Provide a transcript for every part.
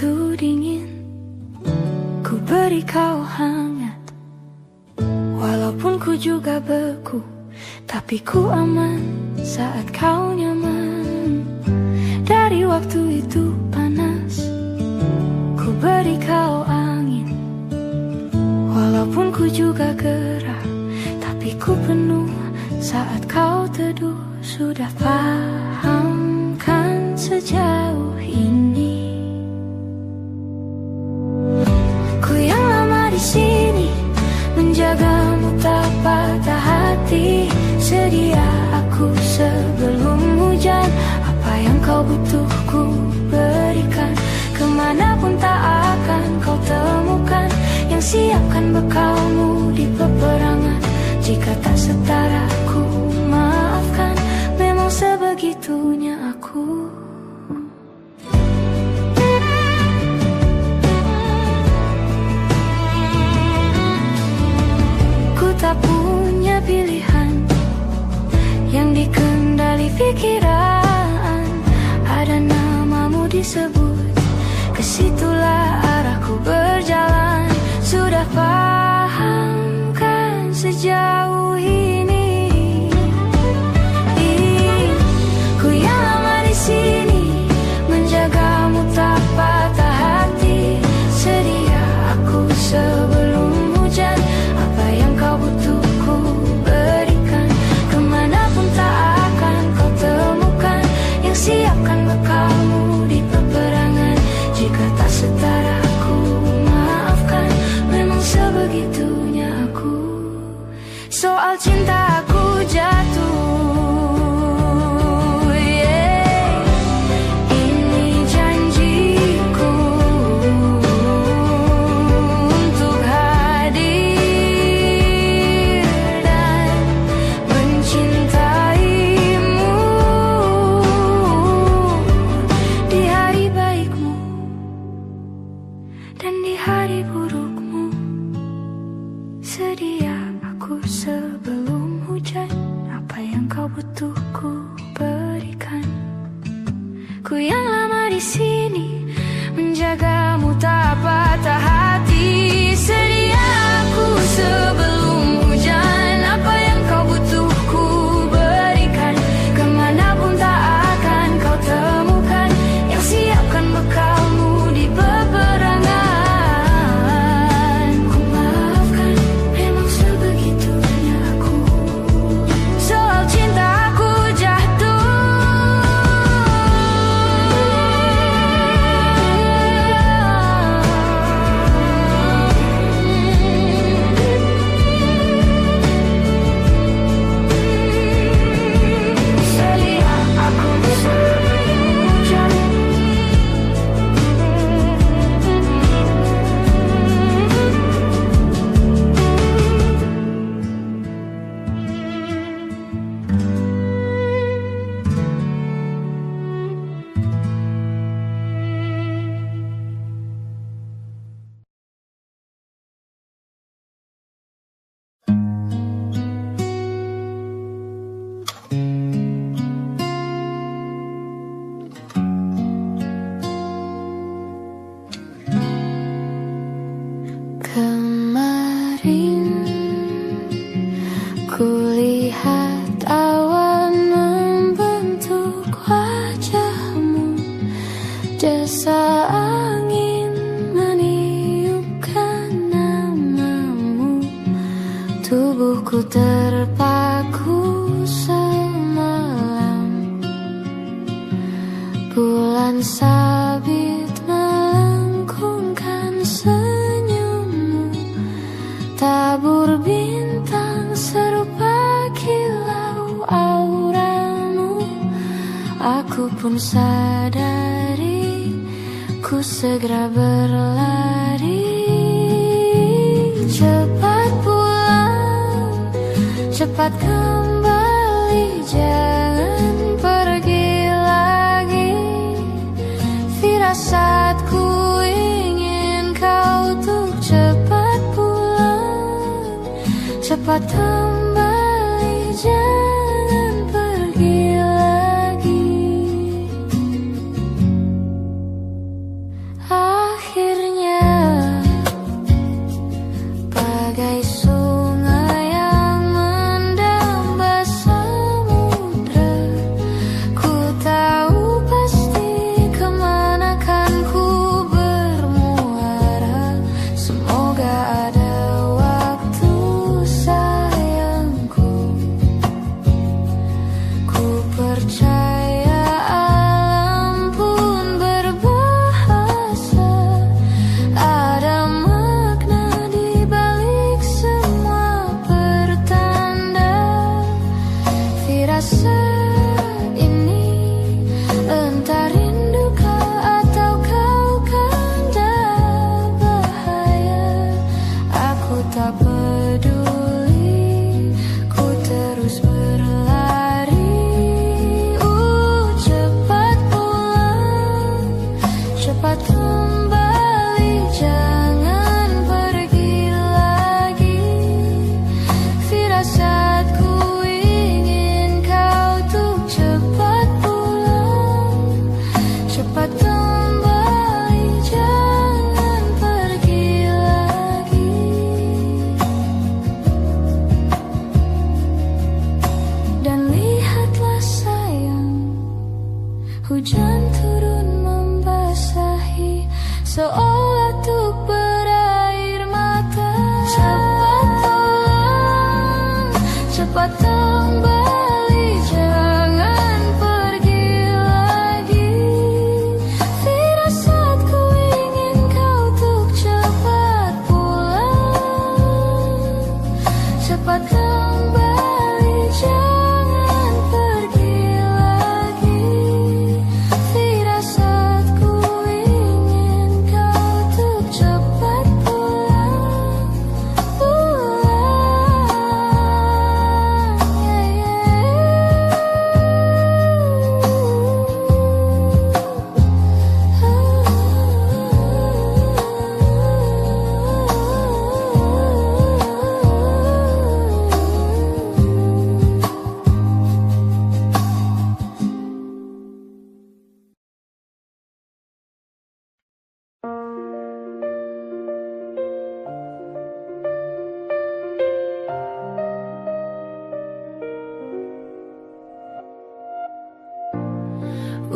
begitu dingin, ku beri kau hangat. Walaupun ku juga beku, tapi ku aman saat kau nyaman. Dari waktu itu panas, ku beri kau angin. Walaupun ku juga gerah, tapi ku penuh saat kau teduh. Sudah paham kan sejauh ini? Ku yang lama di sini, menjagamu tak patah hati. Sedia aku sebelum hujan, apa yang kau butuh ku berikan. Kemanapun tak akan kau temukan yang siapkan bekalmu di peperangan. Jika tak setara ku maafkan, memang sebegitunya aku. Ku tak punya pilihan yang dikendali pikiran. Ada namamu disebut, kesitulah arahku berjalan. Sudah paham kan sejauh ini? Ku yang lama di sini, menjagamu tak patah hati. Sedia aku sebelum hujan, apa yang kau butuh ku berikan. Kemanapun tak akan kau temukan yang siapkan bekalmu di peperangan. Jika tak setara ku maafkan, memang sebegitunya aku. Soal cinta aku jatuh. Sebelum hujan, apa yang kau butuh ku berikan. Ku yang lama di sini, menjagamu tak patah hati. Sedia aku sebelum hujan, apa yang kau butuh ku berikan. Kemanapun tak akan kau temukan yang siapkan bekalmu di peperangan. Kulihat awan membentuk wajahmu, desa angin meniupkan namamu. Tubuhku terpaku semalam, bulan sabit melengkungkan senyummu. Tabur bintang serupa kilau auramu. Aku pun sadari, ku segera berlari. Cepat pulang, cepat kembali, jangan pergi lagi. Firasatku ingin kau untuk cepat pulang, cepat kembali, jangan pergi lagi. kembali, jangan pergi lagi. Firasatku ingin kau tuh cepat pulang, cepat kembali, jangan pergi lagi. Dan lihatlah sayang, hujan turun membasahi, seolah tuh berair mata. Cepat pulang, cepat kembali, jangan pergi lagi. Firasatku ingin kau tuh cepat pulang, cepat kembali, jangan pergi lagi. Firasatku ingin kau tuh cepat pulang, pulang.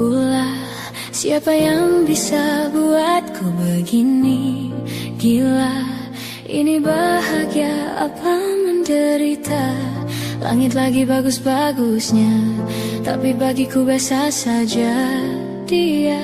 Ulah, siapa yang bisa buatku begini? Gila, ini bahagia apa menderita? Langit lagi bagus-bagusnya, tapi bagiku biasa saja. Dia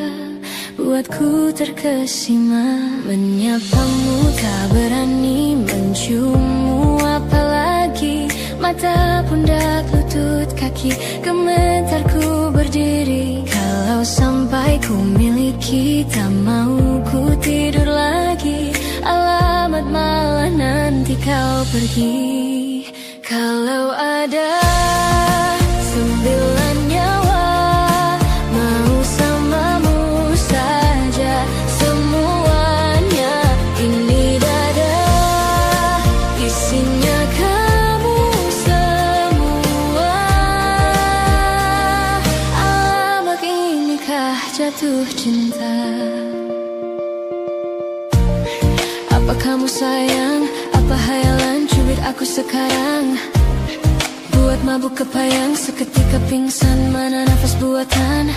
buatku terkesima. Menyapamu tak berani, menciummu apalagi. Mata, pundak, lutut, kaki, gemetarku berdiri. Kalau sampai ku miliki, tak mau ku tidur lagi. Alamat malah nanti kau pergi. Kalau ada 9 nyawa, mau samamu saja semuanya. Ini dada, isinya kamu semua. Alamak, inikah jatuh cinta? Apa kamu sayang? Apa hayalan cubit aku sekarang? Buat mabuk kepayang, seketika pingsan, mana nafas buatan.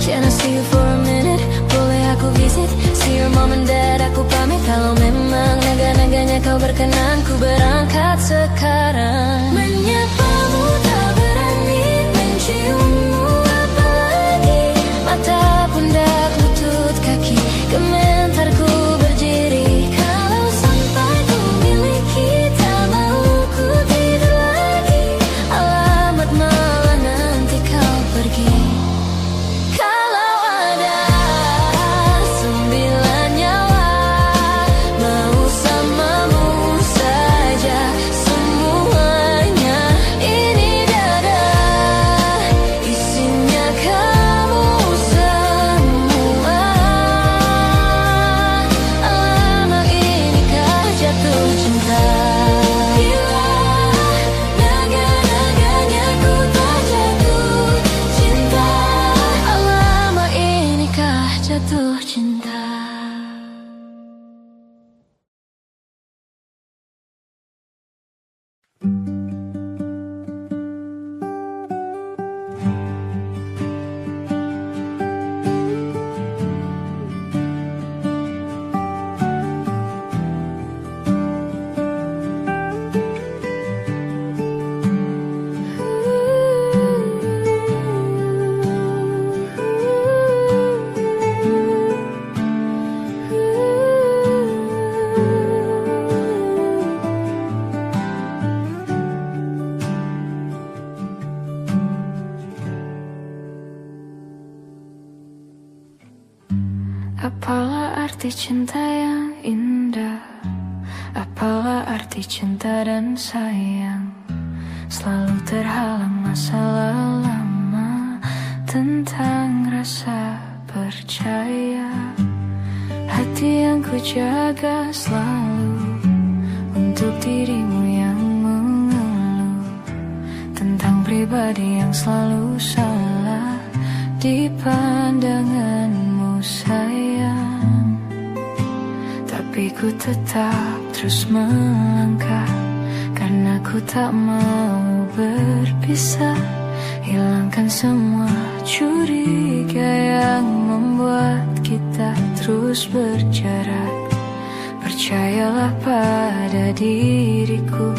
Can I see you for a minute? Boleh aku visit? See your mom and dad, aku pamit. Kalau memang naga-naganya kau berkenan, ku berangkat sekarang. Menyapamu tak berani, menciummu apalagi. Mata, pundak, lutut, kaki, gemetarku berdiri. Kalau sampai ku miliki, tak mau ku tidur lagi. Alamat malah nanti kau pergi. Kalau ada 9 nyawa, mau samamu saja semuanya. Ini dada, isinya kamu semua. Alamak, inikah jatuh cinta? Bila naga-naganya ku tak jatuh cinta. Alamak, inikah jatuh cinta? Apalah arti cinta yang indah? Apalah arti cinta dan sayang? Selalu terhalang masalah lama tentang rasa percaya. hati yang ku jaga selalu untuk dirimu yang mengeluh tentang pribadi yang selalu salah di pandanganmu sayang. Tapi ku tetap terus melangkah karena ku tak mau berpisah. Hilangkan semua curiga yang membuat kita terus berjarak. Percayalah pada diriku,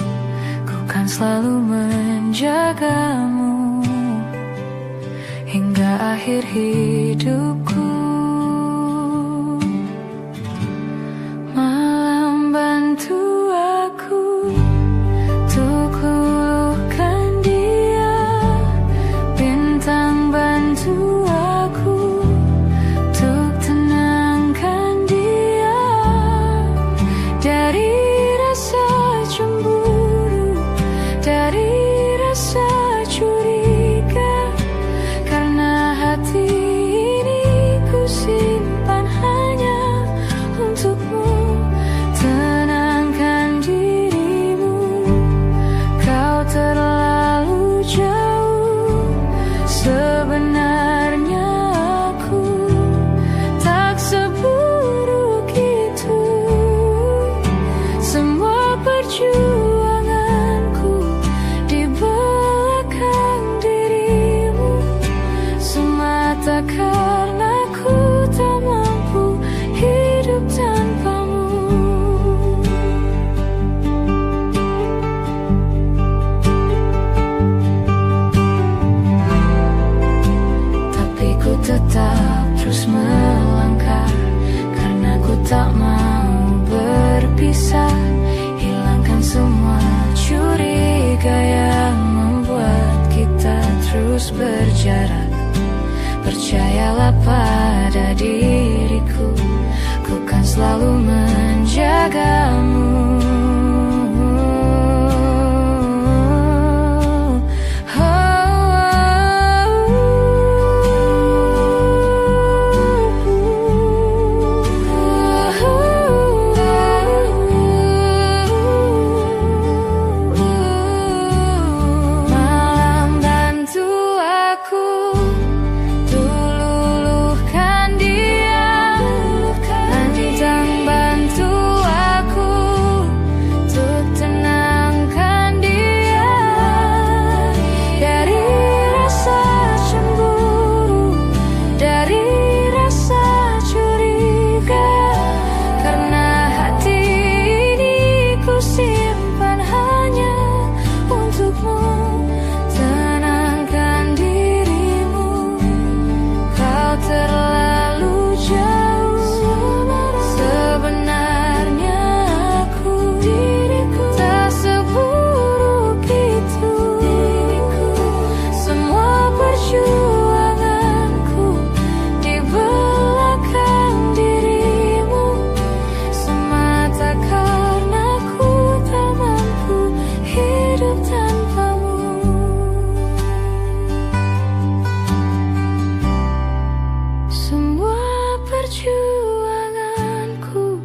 ku kan selalu menjagamu hingga akhir hidupku. Malam bantu aku untuk luluhkan dia, bintang bantu aku untuk tenangkan dia dari rasa cemburu, dari rasa curiga. Karena hati ini ku simpan hanya untukmu. Tenangkan dirimu, kau terlalu jauh. Sebenarnya aku tak seburuk itu. Semua perjuanganku di belakang dirimu semata karena ku tak mampu hidup tanpamu. Tapi ku tetap terus melangkah karena ku tak mau berpisah. Hilangkan semua curiga yang membuat kita terus berjarak. Percayalah pada diriku, ku kan selalu menjagamu. Malam bantu aku luluhkan dia, bintang bantu aku untuk tenangkan dia dari rasa cemburu, dari rasa curiga. Karena hati ini ku simpan hanya untukmu. Tenangkan dirimu, kau terlalu jauh. Sebenarnya aku tak seburuk itu. Semua perjuanganku di belakang dirimu semata karena ku tak mampu hidup tanpamu. Semua perjuanganku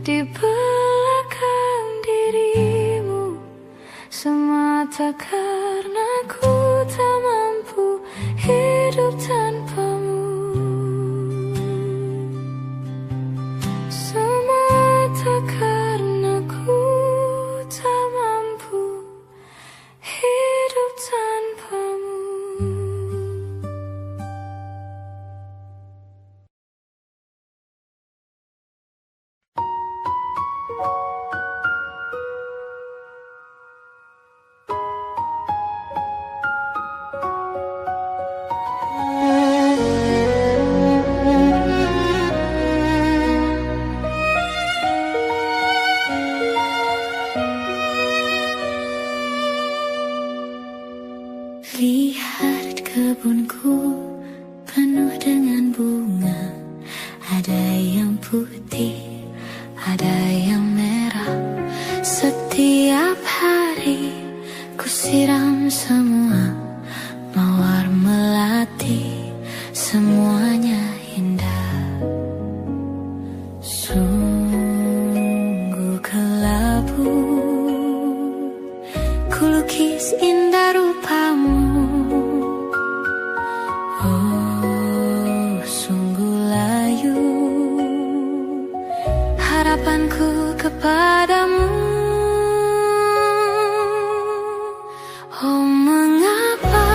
di belakang dirimu semata karena ku tak mampu hidup tanpamu. Semata karena ku tak mampu hidup tanpamu. Lihat kebunku penuh dengan bunga. Ada yang putih, ada yang merah. Setiap hari ku siram semua mawar melati. Semuanya indah. Sungguh kelabu kulukis indah rupamu. Oh, sungguh layu harapanku kepadamu. Oh, mengapa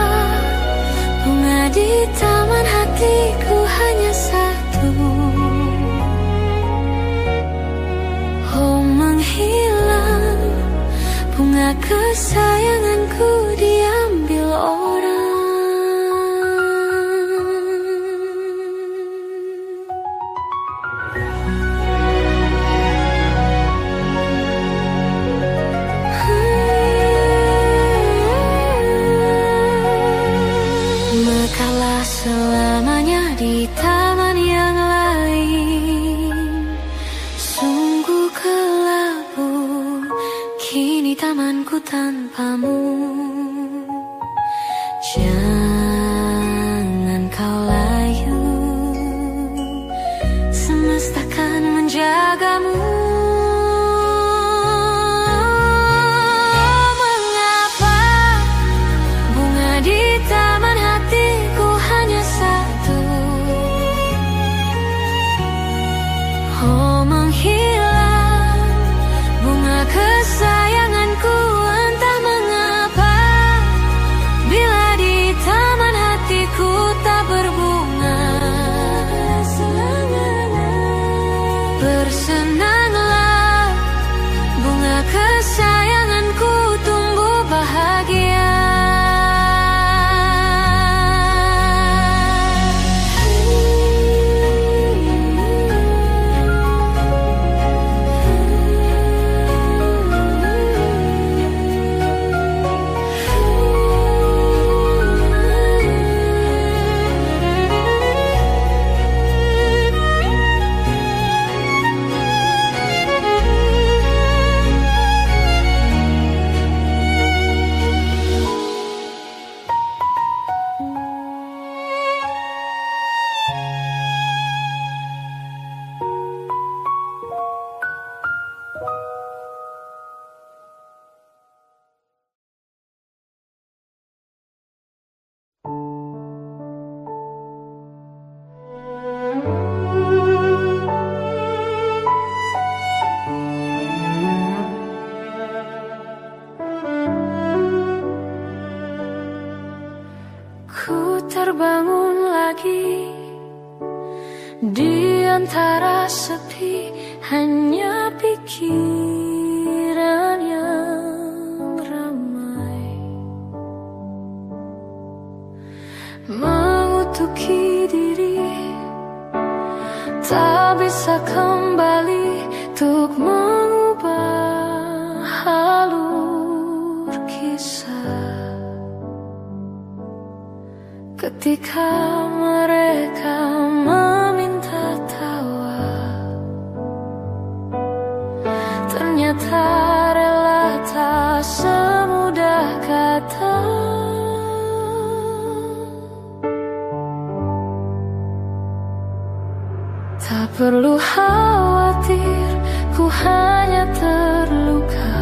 bunga di taman hatiku hanya satu? Oh, menghilang bunga kesayanganku diambil orang. Mekalah selamanya di taman yang lain. Sungguh kelabu kini tamanku tanpamu. Jangan kau layu, semesta kan menjagamu. Mengapa bunga di taman hatiku hanya satu? Oh, menghilang bunga kesayanganku, entah mengapa. Bila di taman hatiku tak berbunga, bersenanglah bunga kesayanganku tumbuh bahagia. Ku terbangun lagi di antara sepi, hanya pikiran yang ramai mengutuki diri, tak bisa kembali untuk mengubah alur kisah. Ketika mereka meminta tawa, ternyata rela tak semudah kata. Tak perlu khawatir, ku hanya terluka,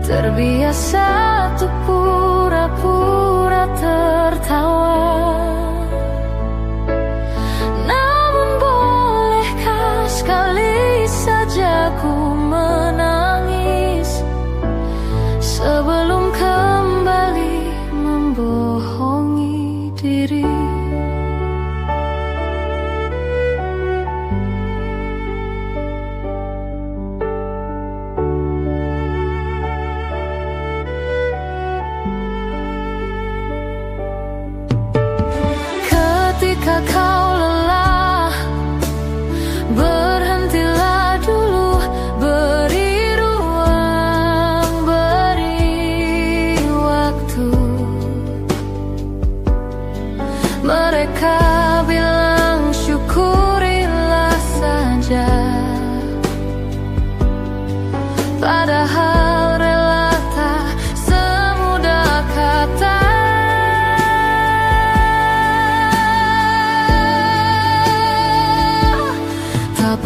terbiasa untuk pura-pura tertawa. Namun bolehkah sekali saja ku menangis sebelum kembali membohongi diri.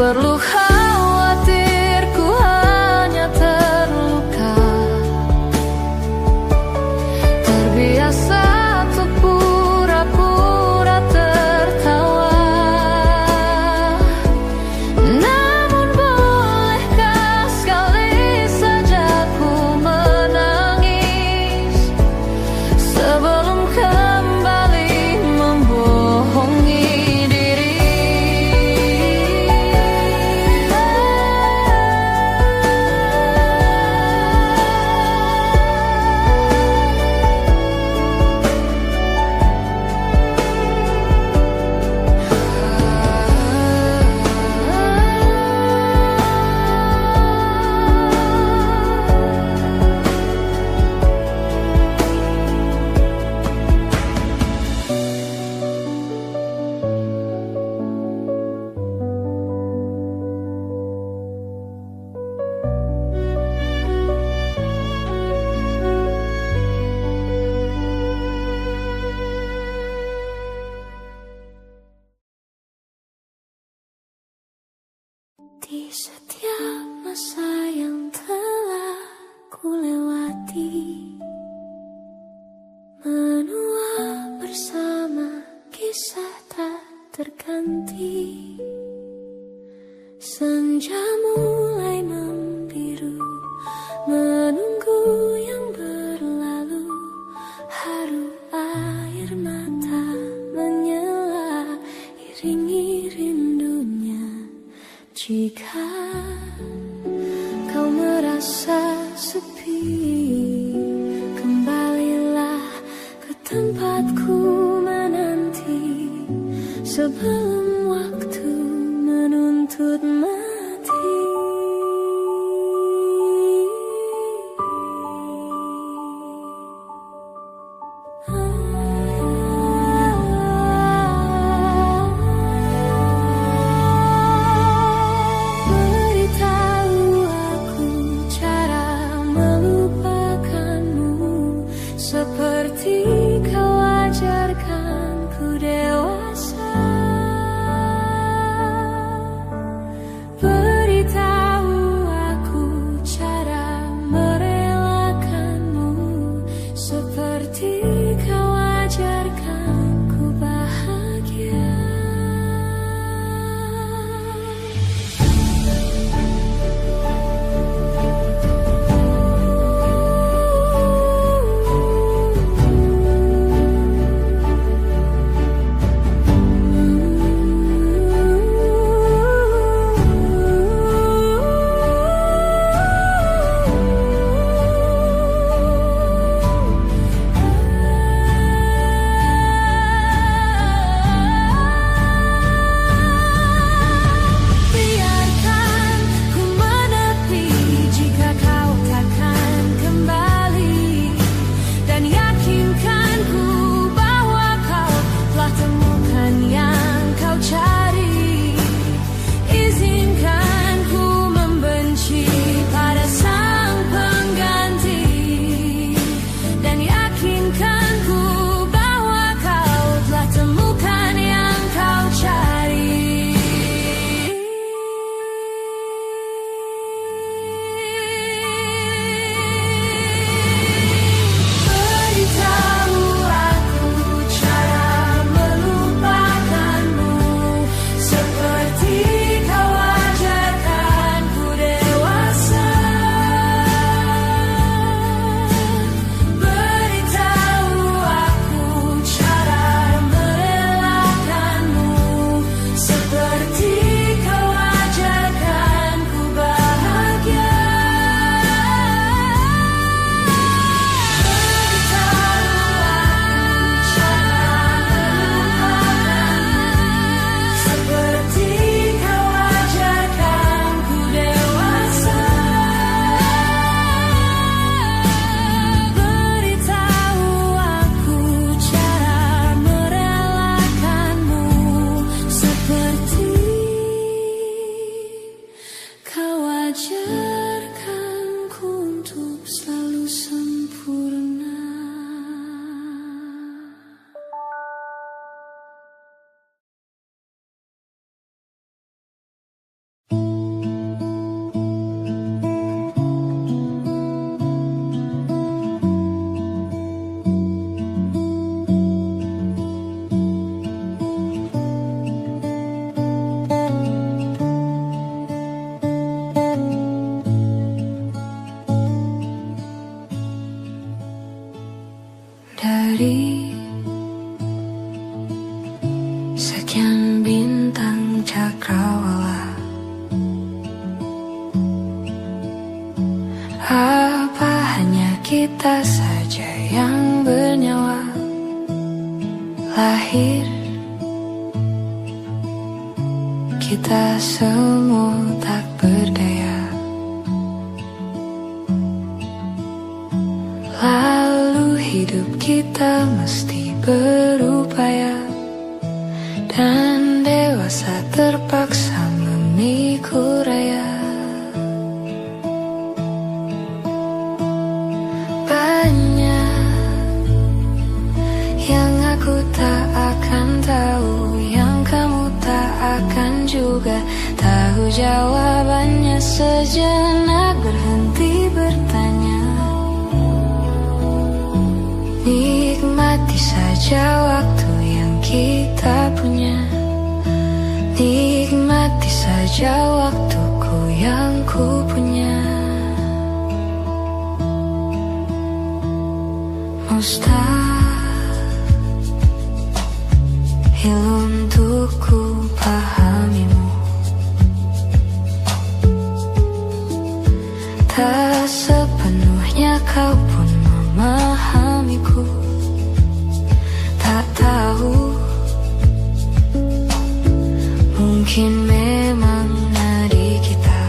perlu khawatir, ku hanya terluka. Terbiasa untuk pura-pura tertawa. Namun bolehkah sekali saja ku menangis sebelum kembali membohongi diri. Di setiap masa yang telah ku lewati, menua bersama kisah tak terganti. Senja mulai membiru, menunggu yang berlalu. Haru air mata menyela, iringi rindunya. Jika kau merasa sepi, kembalilah ke tempatku menanti sebelum waktu menuntut mati. Seperti kau ajarkan ku dewasa, beritahu aku cara merelakanmu. Seperti kau ajarkan ku bahagia. seolah apa hanya kita saja yang bernyawa. Lahir kita semua tak berdaya, lalu hidup kita mesti berupaya, dan dewasa terpaksa memikul raya. Banyak yang aku tak akan tahu, yang kamu tak akan juga tahu jawabannya. Sejenak berhenti bertanya, nikmati saja waktu yang kita punya. Nikmati saja waktuku yang ku punya. Mustahil untuk ku pahamimu, tak sepenuhnya kau pun memahamiku. Tak tahu, mungkin memang nadi kita,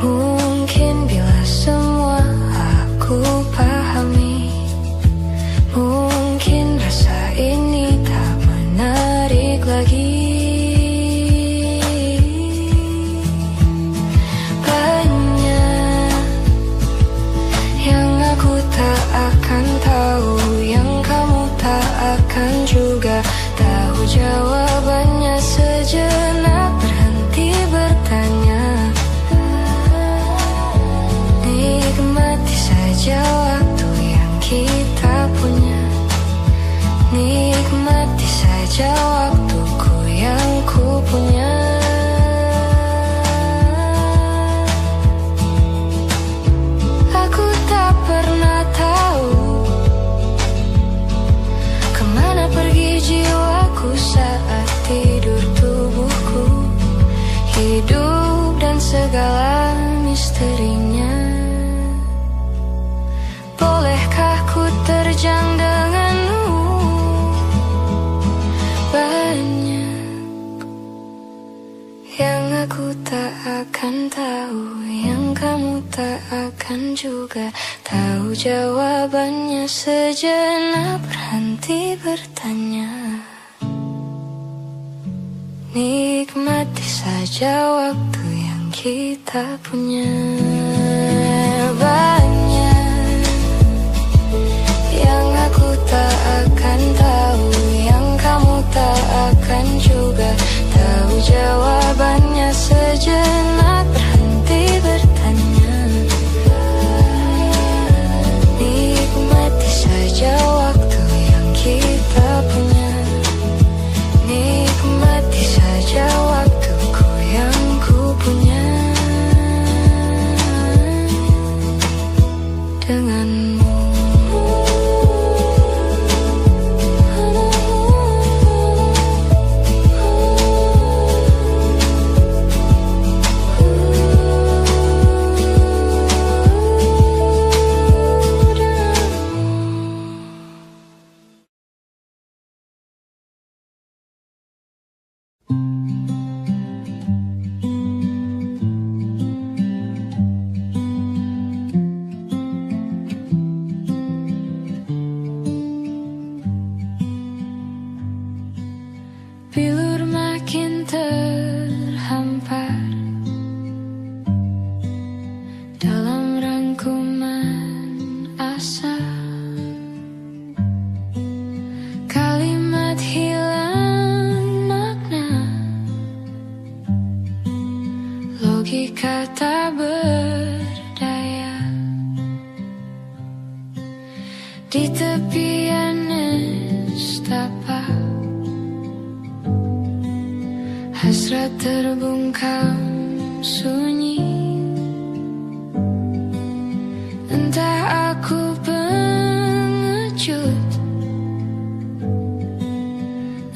mungkin bila semua aku pahami, mungkin rasa ini tak menarik lagi. Banyak yang aku tak akan tahu, yang kamu tak akan juga tahu jawabannya. Sejenak berhenti bertanya, nikmati saja waktu yang kita punya. Nikmati saja waktuku yang ku punya. Aku tak pernah tahu kemana pergi jiwaku saat tidur tubuhku. Hidup dan segala misterinya, bolehkah ku terjang denganmu? Banyak yang aku tak akan tahu, yang kamu tak akan juga tahu jawabannya. Sejenak berhenti bertanya, nikmati saja waktu yang kita punya. Banyak yang aku tak akan tahu, yang kamu tak akan juga tahu jawabannya. Sejenak berhenti bertanya, nikmati saja waktu yang kita punya. Nikmati saja waktuku yang ku punya. Denganmu bilur makin terhampar dalam rangkuman asa. Kalimat hilang makna, logika tak berdaya. Di tepian nestapa, hasrat terbungkam sunyi. Entah aku pengecut,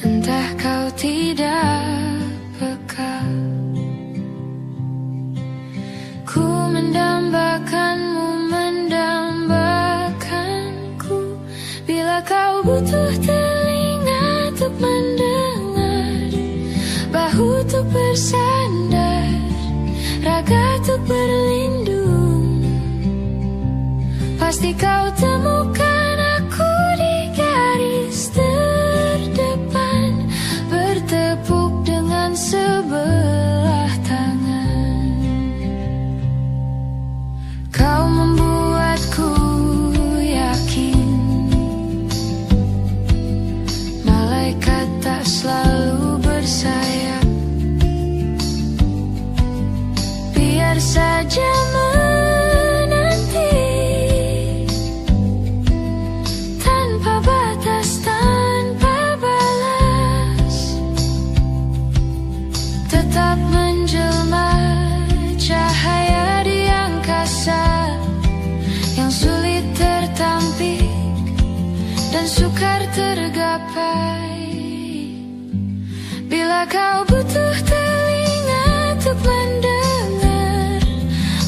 entah bersandar, raga untuk berlindung. Pasti kau temukan aku di garis terdepan, bertepuk dengan sebelah tangan. Kau membuatku yakin malaikat tak selalu bersayap. Biar saja menanti tanpa batas, tanpa balas, tetap menjelma cahaya di angkasa yang sulit tertampik dan sukar tergapai. Bila kau butuh telinga untuk mendengar,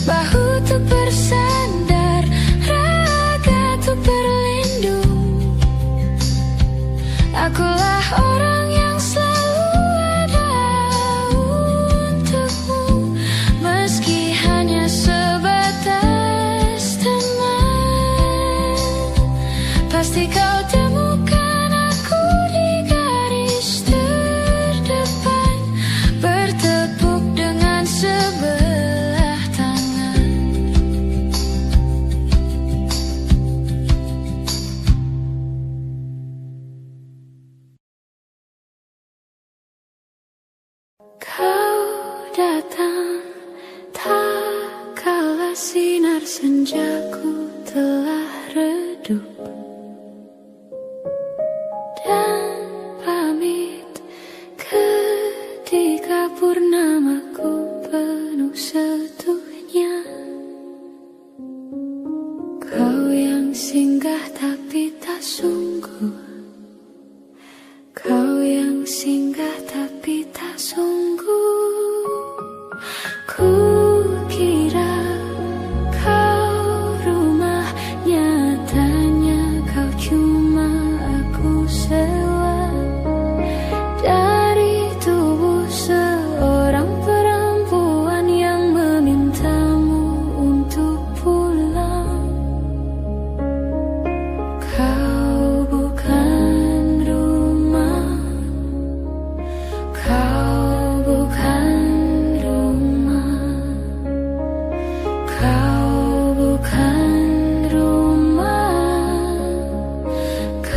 bahu untuk bersandar, raga untuk berlindung, akulah orang yang selalu ada untukmu, meski hanya sebatas teman. Pasti kau temukan aku di garis terdepan, bertepuk dengan sebelah tangan. Kau datang tak kala sinar senjaku telah redup, dan pamit ketika purnamaku penuh setuhnya. Kau yang singgah tapi tak sungguh, kau yang singgah tapi tak sungguh. Ku kira kau rumah, nyatanya kau cuma aku sewa dari tubuh seorang perempuan yang memintamu untuk pulang. Kau bukan rumah, kau bukan rumah, kau bukan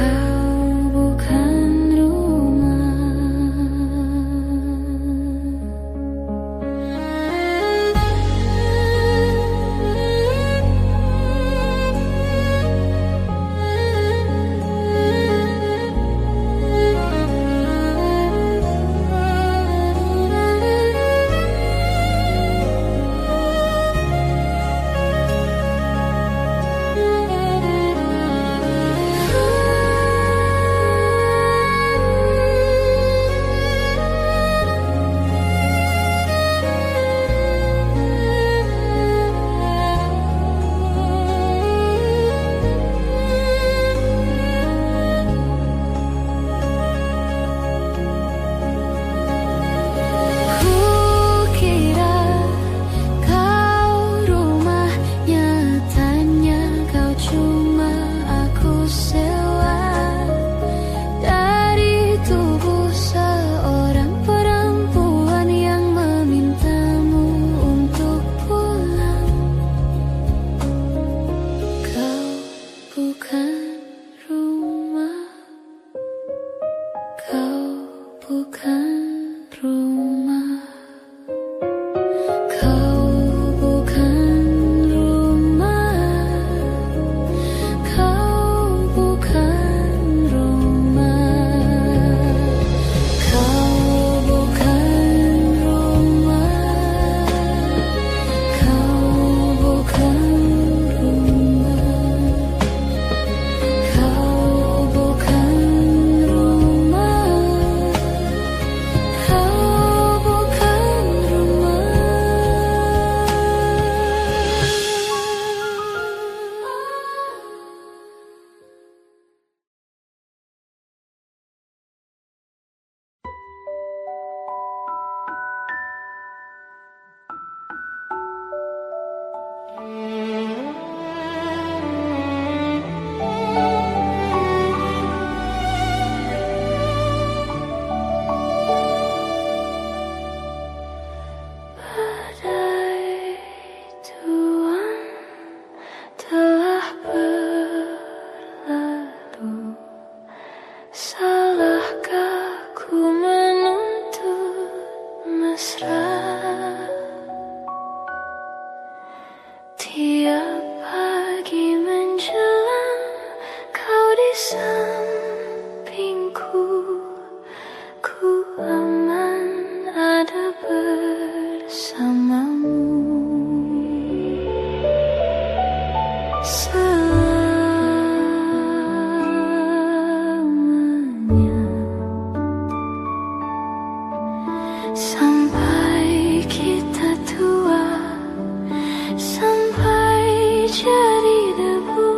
rumah, kau bukan rumah. Kau Sampai kita tua, sampai jadi debu,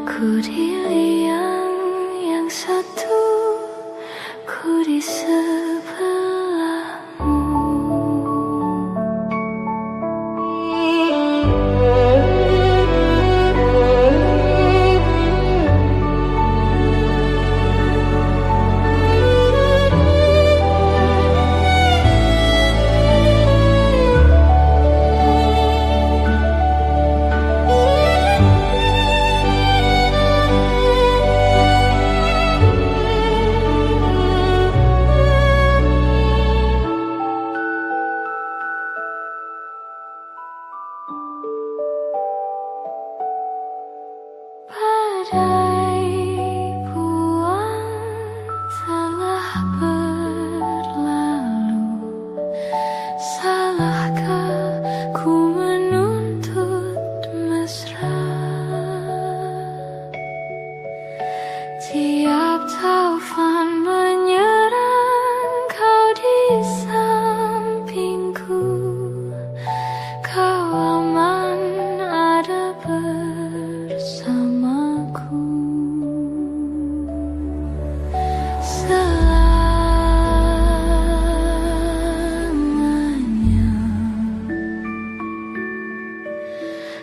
ku di liang yang satu, ku di sebelahmu. Badai buang telah berlalu, salahkah ku menuntut mesra? Tiap taufan menyerang, kau di sampingku, kau aman ada bersamaku. Selamanya,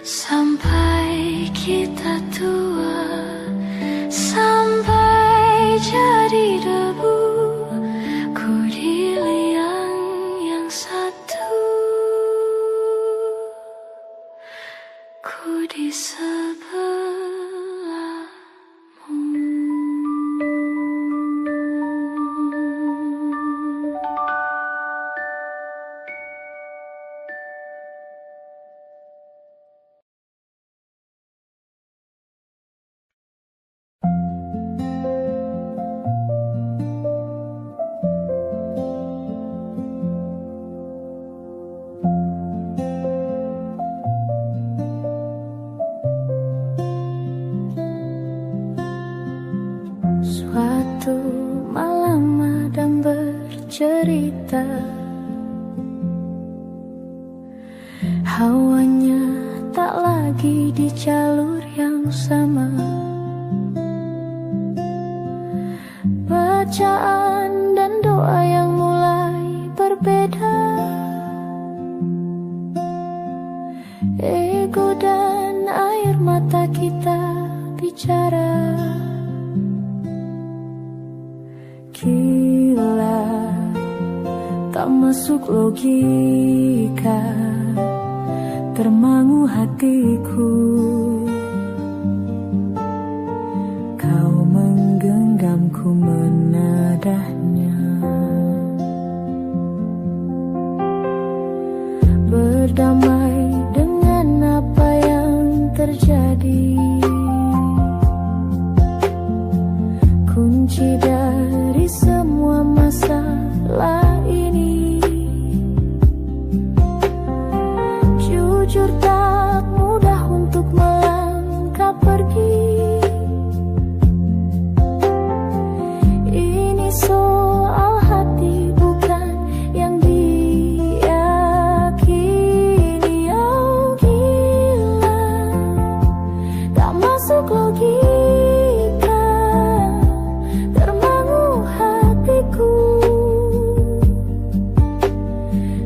sampai kita tua, sampai jadi debu, ku di liang yang satu, ku di sebelahmu. Suatu malam Adam bercerita, hawanya tak lagi di jalur yang sama. Bacaan dan doa yang mulai berbeda, ego dan air mata kita bicara. Gila, tak masuk logika, termangu hatiku. Kau menggenggamku menadahnya, berdamai dengan apa yang terjadi. Kunci dari semua masalah ini, jujur tak mudah untuk melangkah pergi. Ini soal hati bukan yang diyakini. Oh gila, tak masuk logika, termangu hatiku.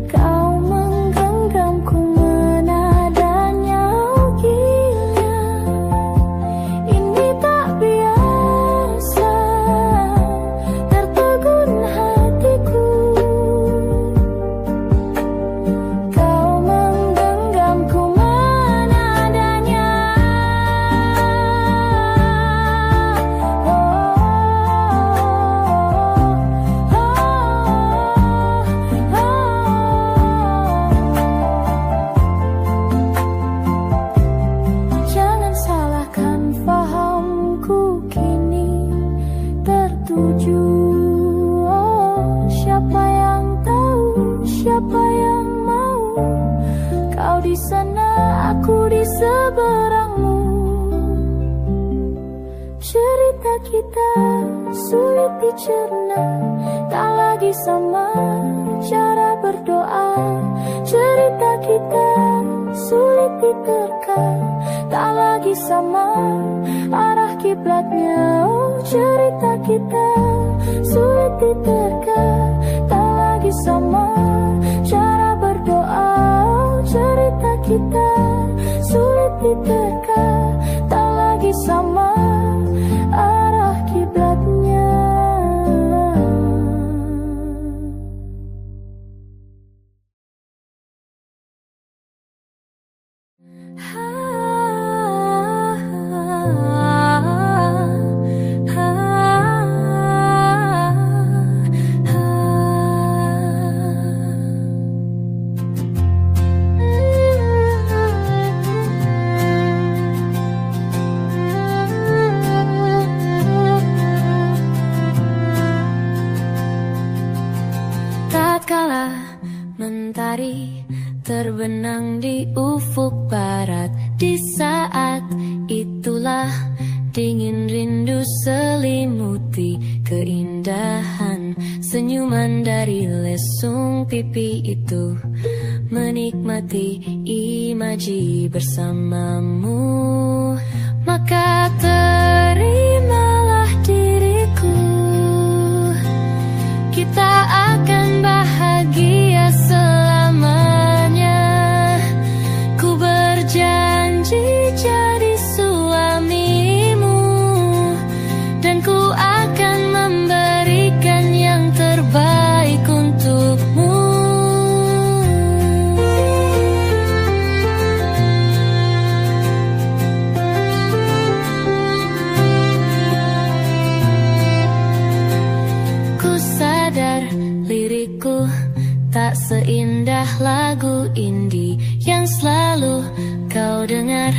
Kau menggenggamku menadanya. Oh gila, ini tak biasa, tertegun hatiku. Kau menggenggamku menadanya. Jangan salahkan fahamku kini tertuju. Oh, siapa yang tahu, siapa yang mau? Kau di sana, aku di seberangmu. Cerita kita sulit dicerna, tak lagi sama berdoa, cerita kita sulit diterka, tak lagi sama arah kiblatnya. Oh, cerita kita sulit diterka, tak lagi sama cara berdoa. Oh, cerita kita sulit diterka, tak lagi sama arah kiblatnya. Tatkala mentari terbenang di ufuk barat, di saat itulah dingin rindu selimuti keindahan senyuman dari lesung pipi itu, menikmati imaji bersamamu. Maka terimalah diriku, kita akan bahagia selamanya. Ku berjanji jadi suamimu, dan ku akan memberikan yang terbaik untukmu. Ku sadar lirikku tak seindah lagu indie yang selalu kau dengar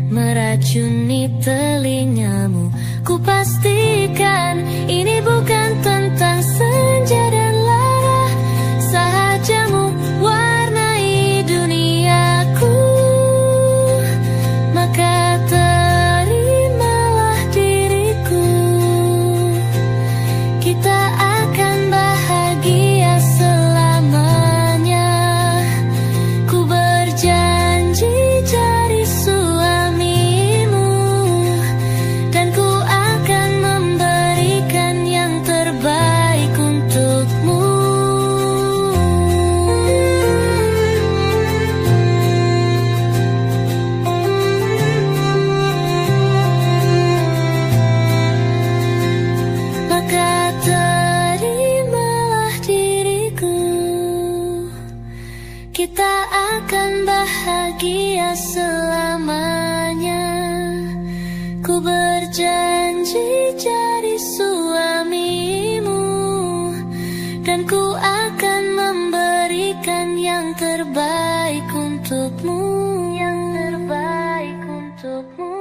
meracuni telingamu. Ku pastikan ini bukan tentang senja dan lara, sahajamu warnai duniaku. Maka terimalah diriku, kita akan bahagia selamanya. Ku berjanji jadi suamimu, dan ku akan memberikan yang terbaik untukmu. Maka terimalah diriku, kita akan bahagia selamanya. Ku berjanji jadi suamimu, dan ku akan memberikan yang terbaik untukmu. Yang terbaik untukmu.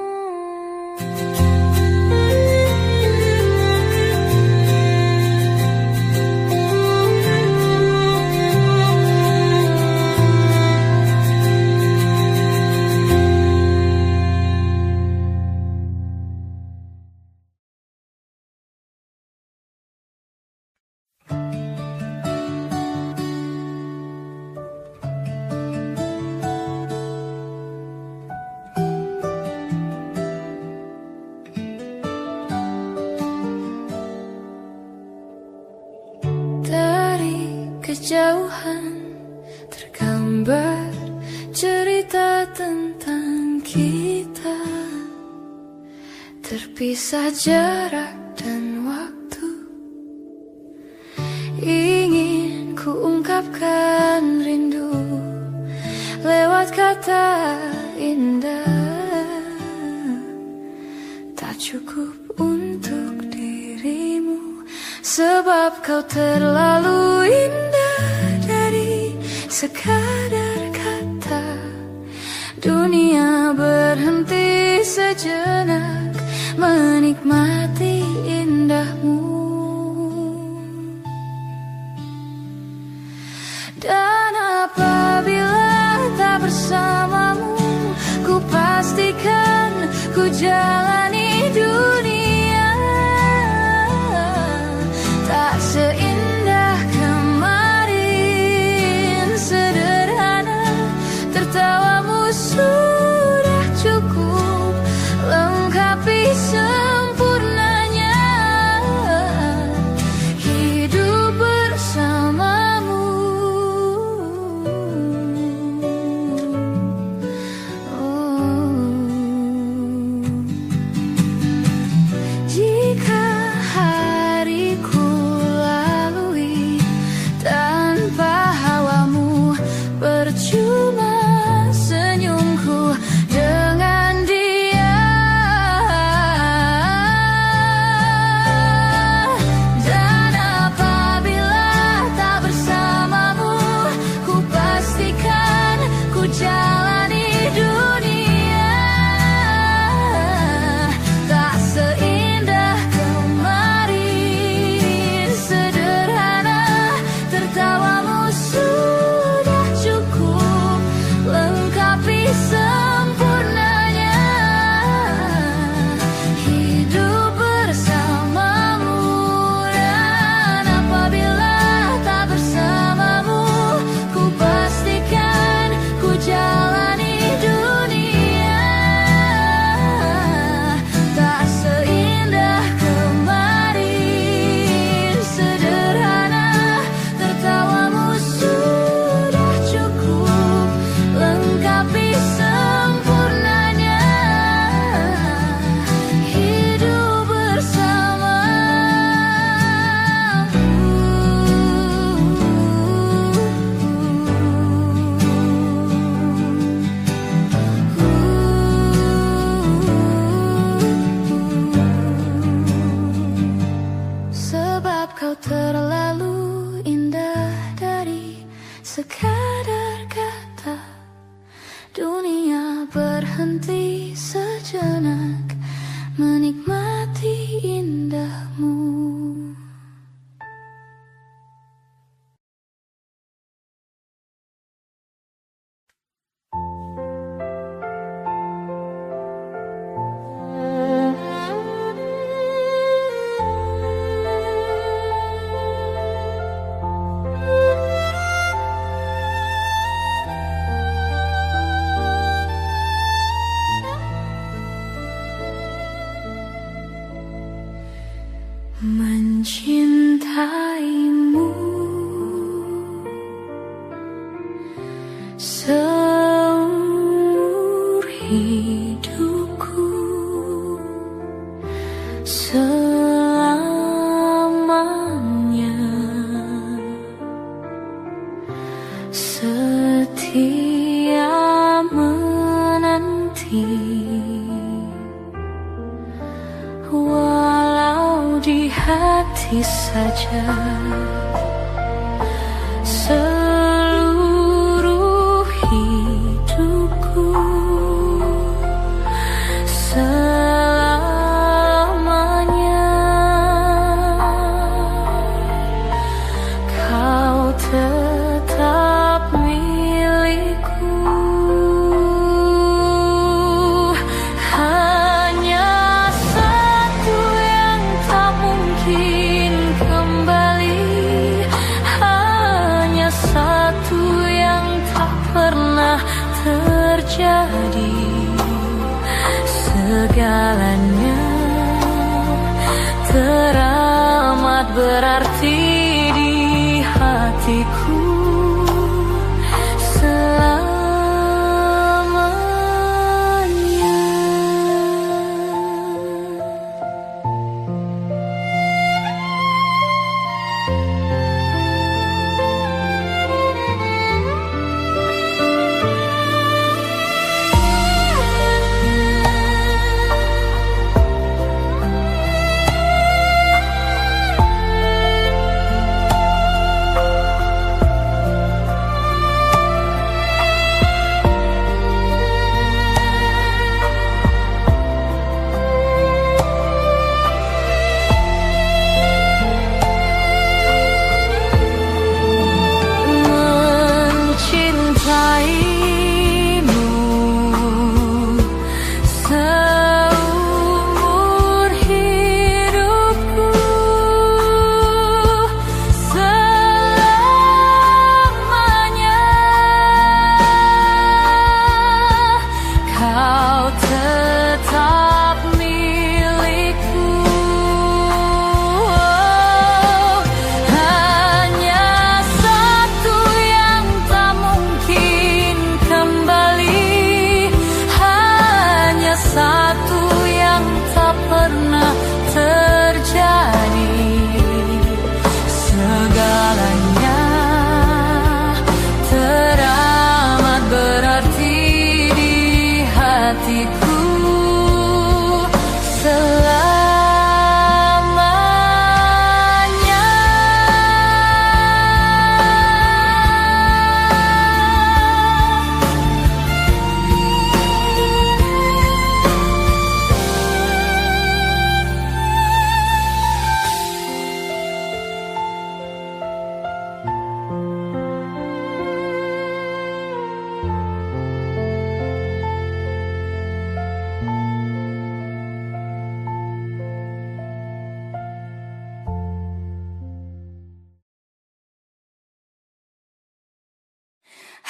Dari kejauhan tergambar cerita tentang kita, terpisah jarak dan waktu. Ingin ku ungkapkan rindu lewat kata indah, tak cukup untuk dirimu, sebab kau terlalu indah dari sekadar kata. Dunia berhenti sejenak menikmati indahmu. Dan apabila tak bersamamu, ku pastikan ku jalani dunia tak seindah kemarin. sekadar kata. Dunia berhenti sejenak menikmati indahmu. Mencintaimu seumur hidupku, selamanya setia menanti. Di hati saja, seluruh hidupku selamanya kau tetap milikku. Terjadi segalanya teramat berarti di hatiku selamanya.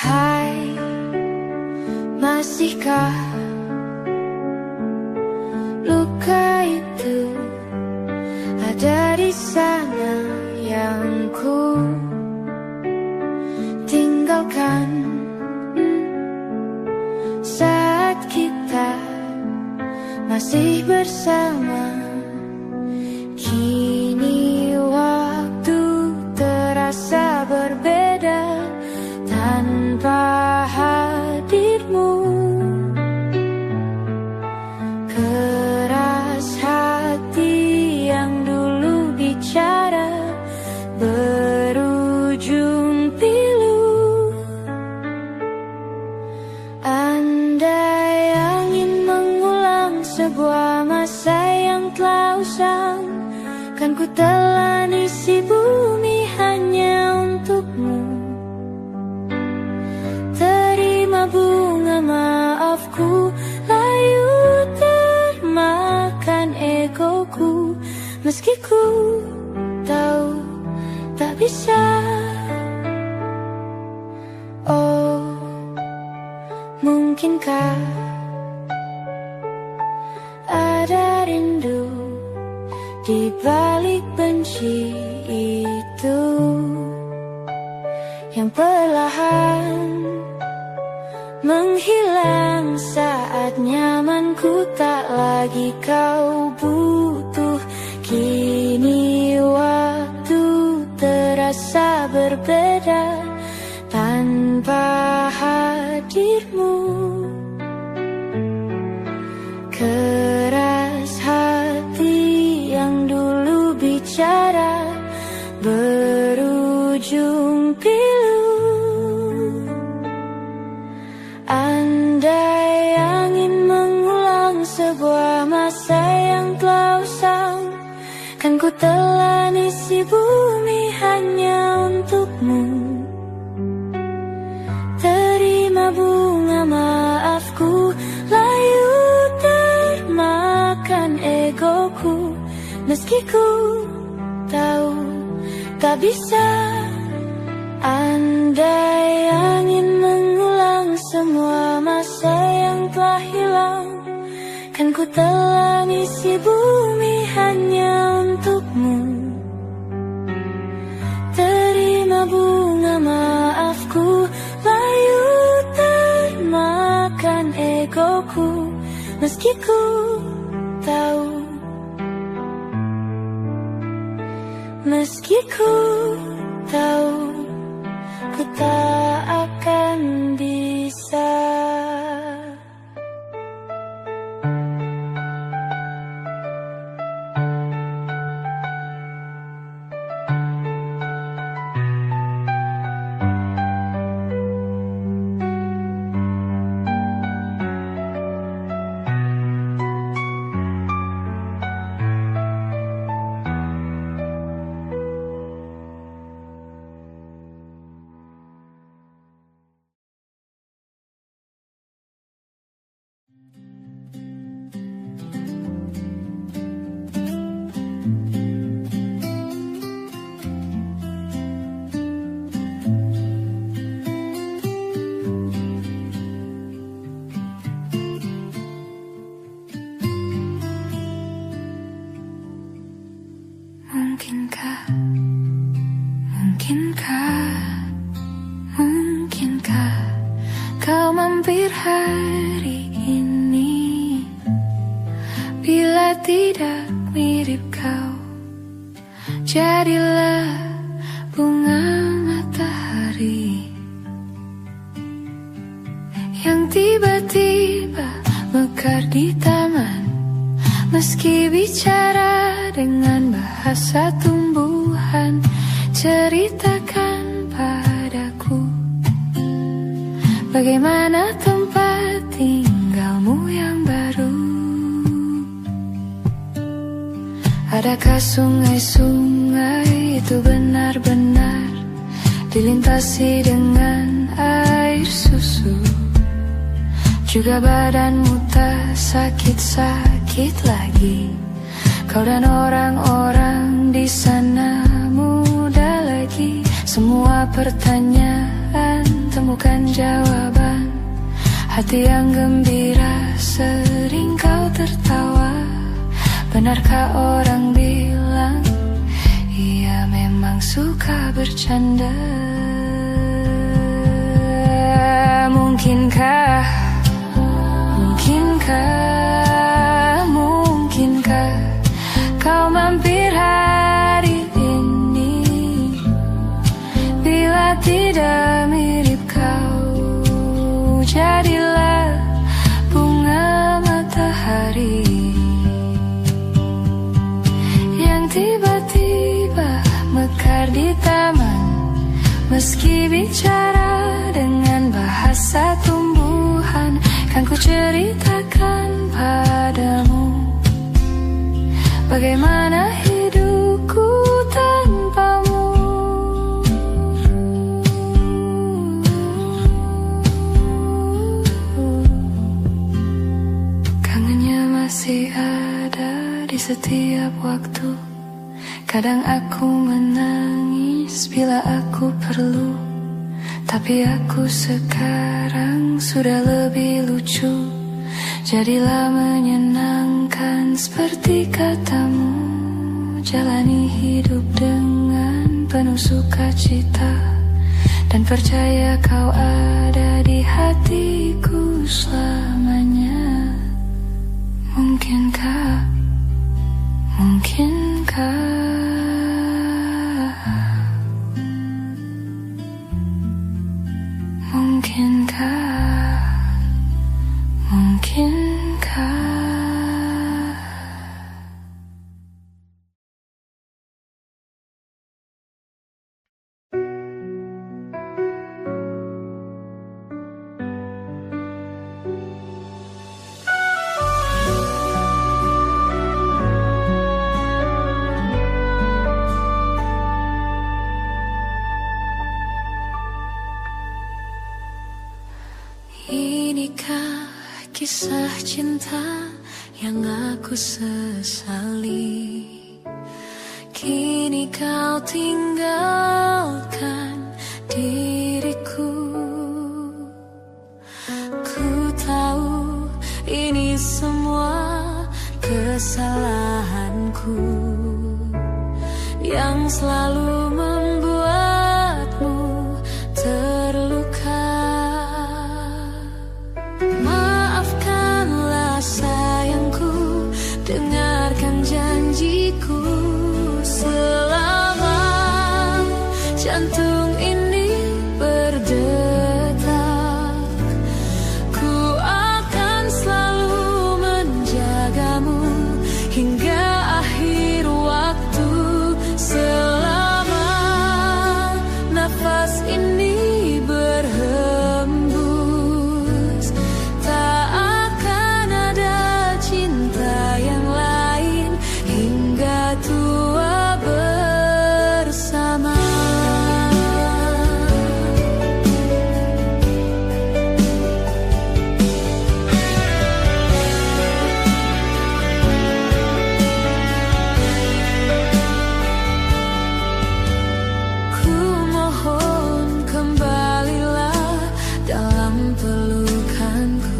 Hai, masihkah luka itu ada di sana yang ku tinggalkan saat kita masih bersama. Kini waktu terasa berbeda tanpa hadirmu. telan isi bumi hanya untukmu. Terima bunga maafku, layu termakan egoku. Meski ku tahu tak bisa. Oh, mungkinkah ada rindu di balik benci itu yang perlahan menghilang saat nyamanku tak lagi kau butuh. Kini waktu terasa berbeda tanpa hadirmu. Keras hati yang dulu bicara berujung pilu. Andai angin mengulang sebuah masa yang telah usang, kan ku telan isi bumi hanya untukmu. Terima bunga maafku, layu termakan egoku. Meski ku tahu tak bisa. Andai angin mengulang semua masa yang telah hilang, kan ku telan isi bumi hanya untukmu. Terima bunga maafku, layu termakan egoku. Meski ku tahu, meski ku tahu, ku tak akan bisa. Mungkinkah, mungkinkah kau mampir hari ini? Bila tidak mirip kau, jadilah bunga matahari yang tiba-tiba mekar di taman. Meski bicara dengan bahasa tumbuhan, ceritakan padaku bagaimana tempat tinggalmu yang baru. Adakah sungai-sungai itu benar-benar dilintasi dengan air susu? Juga badanmu tak sakit-sakit lagi. Kau dan orang-orang di sana muda lagi. Semua pertanyaan temukan jawaban. Hati yang gembira sering kau tertawa. Benarkah orang bilang ia memang suka bercanda? Mungkinkah, mungkinkah kau mampir hari ini? Bila tidak mirip kau, jadilah bunga matahari yang tiba-tiba mekar di taman. Meski bicara dengan bahasa tumbuhan, kan ku ceritakan padamu bagaimana hidupku setiap waktu. Kadang aku menangis bila aku perlu, tapi aku sekarang sudah lebih lucu. Jadilah menyenangkan seperti katamu, jalani hidup dengan penuh sukacita, dan percaya kau ada di hatiku selamanya. Mungkinkah, mungkinkah Mungkinkah, mungkinkah inikah kisah cinta yang aku sesali? Kini kau tinggalkan diriku. Ku tahu ini semua kesalahanku yang selalu membuatmu terluka. Maafkanlah sayangku, dengarkan janjiku. Selama jantung ini berdetak, ku akan selalu menjagamu hingga akhir waktu. Selama nafas ini berhembus, tak akan ada cinta yang lain hingga tua bersama. Ku mohon kembalilah dalam pelukanku.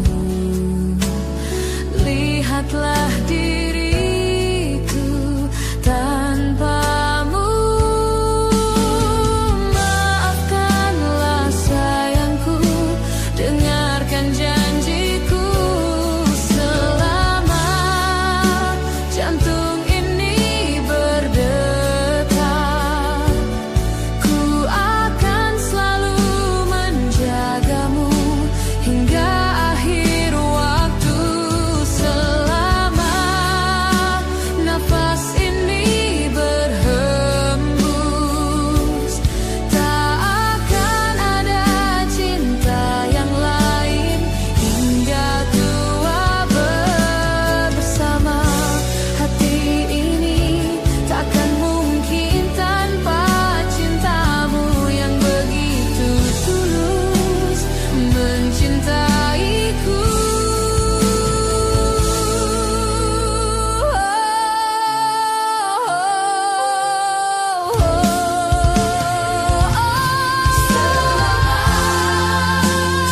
Lihatlah diriku tanpamu. Maafkanlah sayangku, dengarkan janjiku. Selama jantung ini berdetak, ku akan selalu menjagamu hingga akhir waktu. Selama nafas ini berhembus, tak akan ada cinta yang lain hingga tua bersama. Hati ini takkan mungkin tanpa cintamu yang begitu tulus mencintaiku.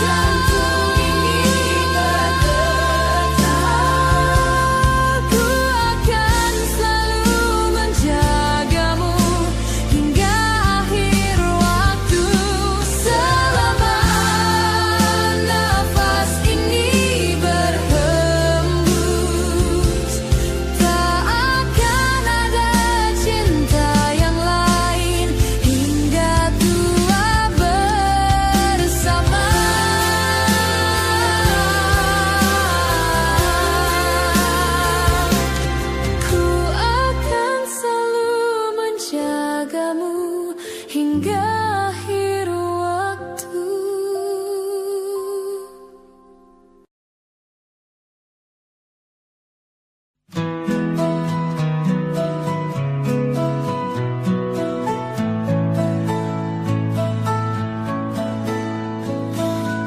Jantung ini berdetak, ku akan selalu menjagamu hingga akhir waktu. Selama nafas ini berhembus, tak akan ada cinta yang lain hingga tua bersama. Ku akan selalu menjagamu hingga akhir waktu.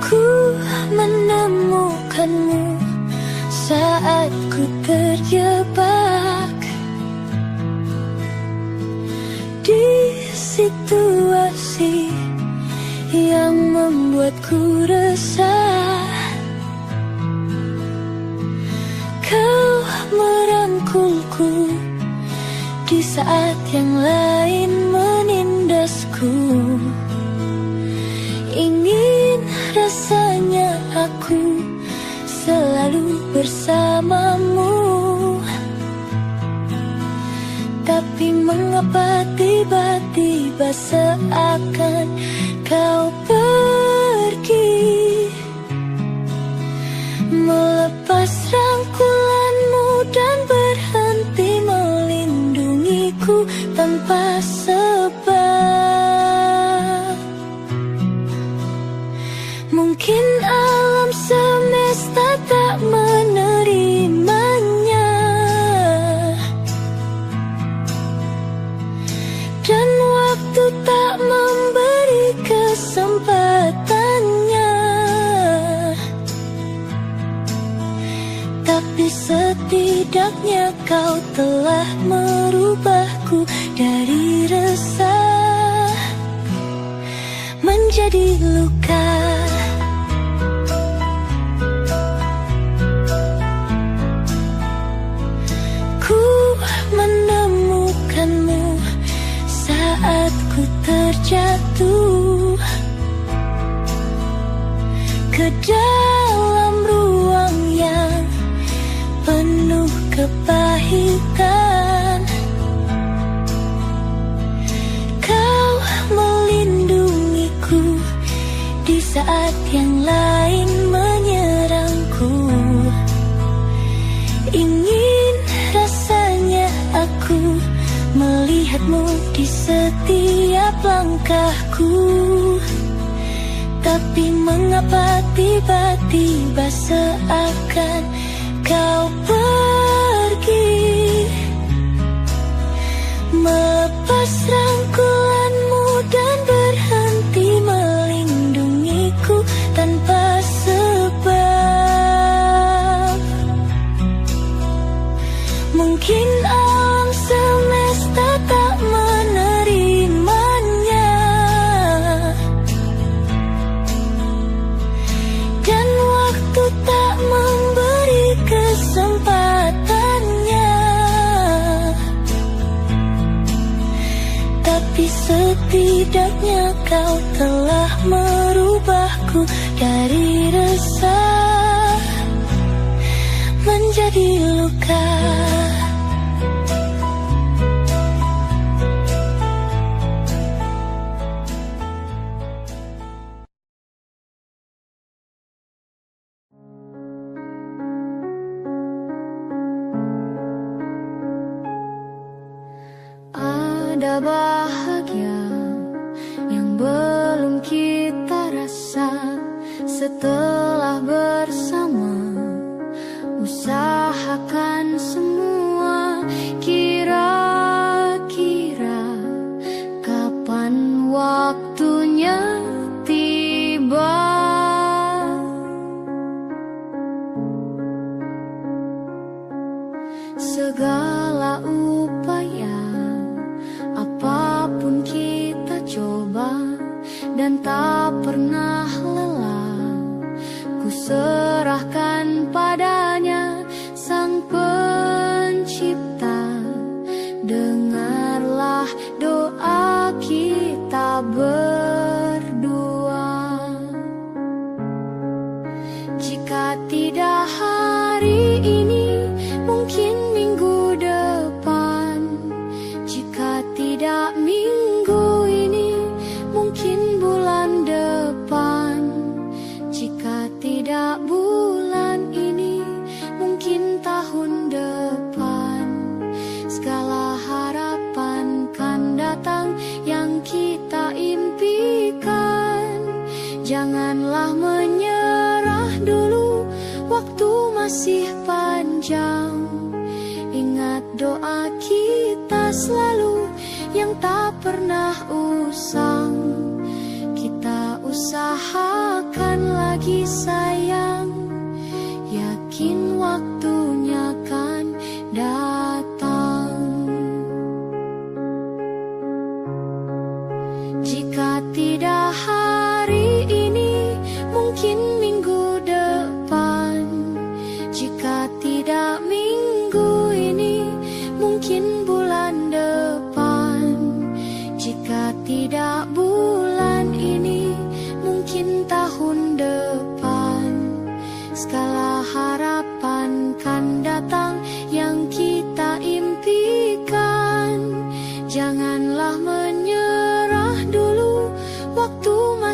Ku menemukanmu saat ku terjebak situasi yang membuatku resah. Kau merangkulku di saat yang lain menindasku. Ingin rasanya aku selalu bersamamu, tapi mengapa tiba-tiba seakan kau pergi, melepas rangkulanmu dan berhenti melindungiku tanpa sebab. Mungkin alam semesta tak menerimanya, dan waktu tak memberi kesempatannya. Tapi setidaknya kau telah merubahku dari resah menjadi luka. Ku menemukanmu saat ku terjatuh ke dalam ruang yang penuh kepahitan. Kau melindungiku di saat yang lain menyerangku. Ingin rasanya aku melihatmu di setiap langkahku, tapi mengapa tiba-tiba seakan kau pergi, melepas rangkulanmu dan berhenti melindungiku tanpa sebab. Mungkin alam semesta tak menerimanya, dan waktu tak memberi kesempatannya. Tapi setidaknya kau telah merubahku dari resah menjadi luka. Ada bahagia yang belum kita rasa setelah bersama. Usahakan semua, kira-kira kapan waktunya tiba. Segala upaya, apapun kita coba dan tak pernah lelah, ku serahkan padanya Sang Pencipta. Dengarlah doa kita berdua. Jika tidak hari ini, mungkin minggu depan. Jika tidak minggu ini, mungkin bulan depan. Jika tidak bulan ini, mungkin tahun depan. Segala harapan kan datang yang kita impikan. Janganlah menyerah dulu, waktu masih panjang. Ingat doa kita selalu yang tak pernah usang. Kita usahakan lagi sayang, yakin waktunya kan datang.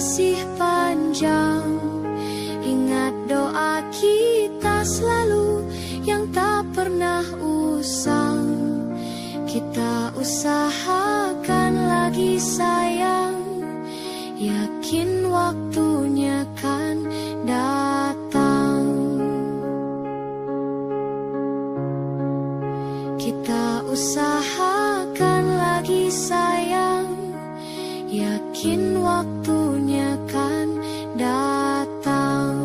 masih panjang. Ingat doa kita selalu yang tak pernah usang. Kita usahakan lagi sayang, yakin waktunya kan datang. Kita usahakan lagi sayang, yakin waktunya kan datang.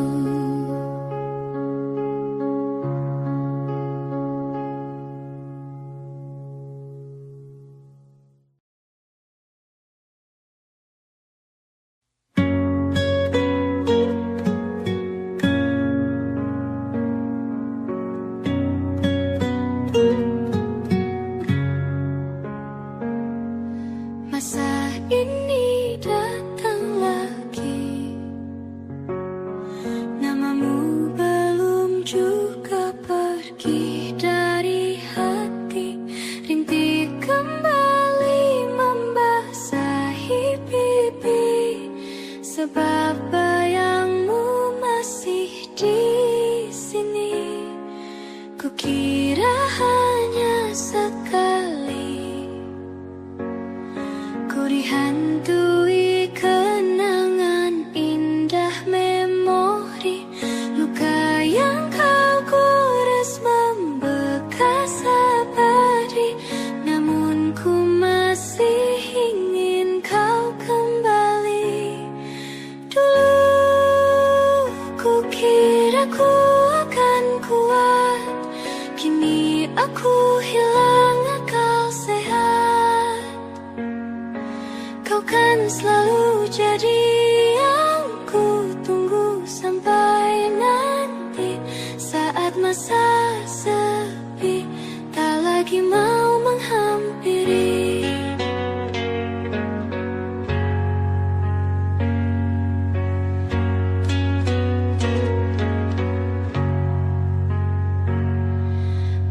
Masa ini datang lagi, namamu belum juga pergi dari hati. Rintik kembali membasahi pipi, sebab bayangmu masih di sini. Kukira hanya sekali ku dihantui kenangan indah memori. Luka yang kau gores membekas abadi, namun ku masih ingin kau kembali. Dulu ku kira ku akan kuat, kini aku hilang akal sehat. Kau kan selalu jadi yang ku tunggu sampai nanti. Saat masa sepi tak lagi mau menghampiri.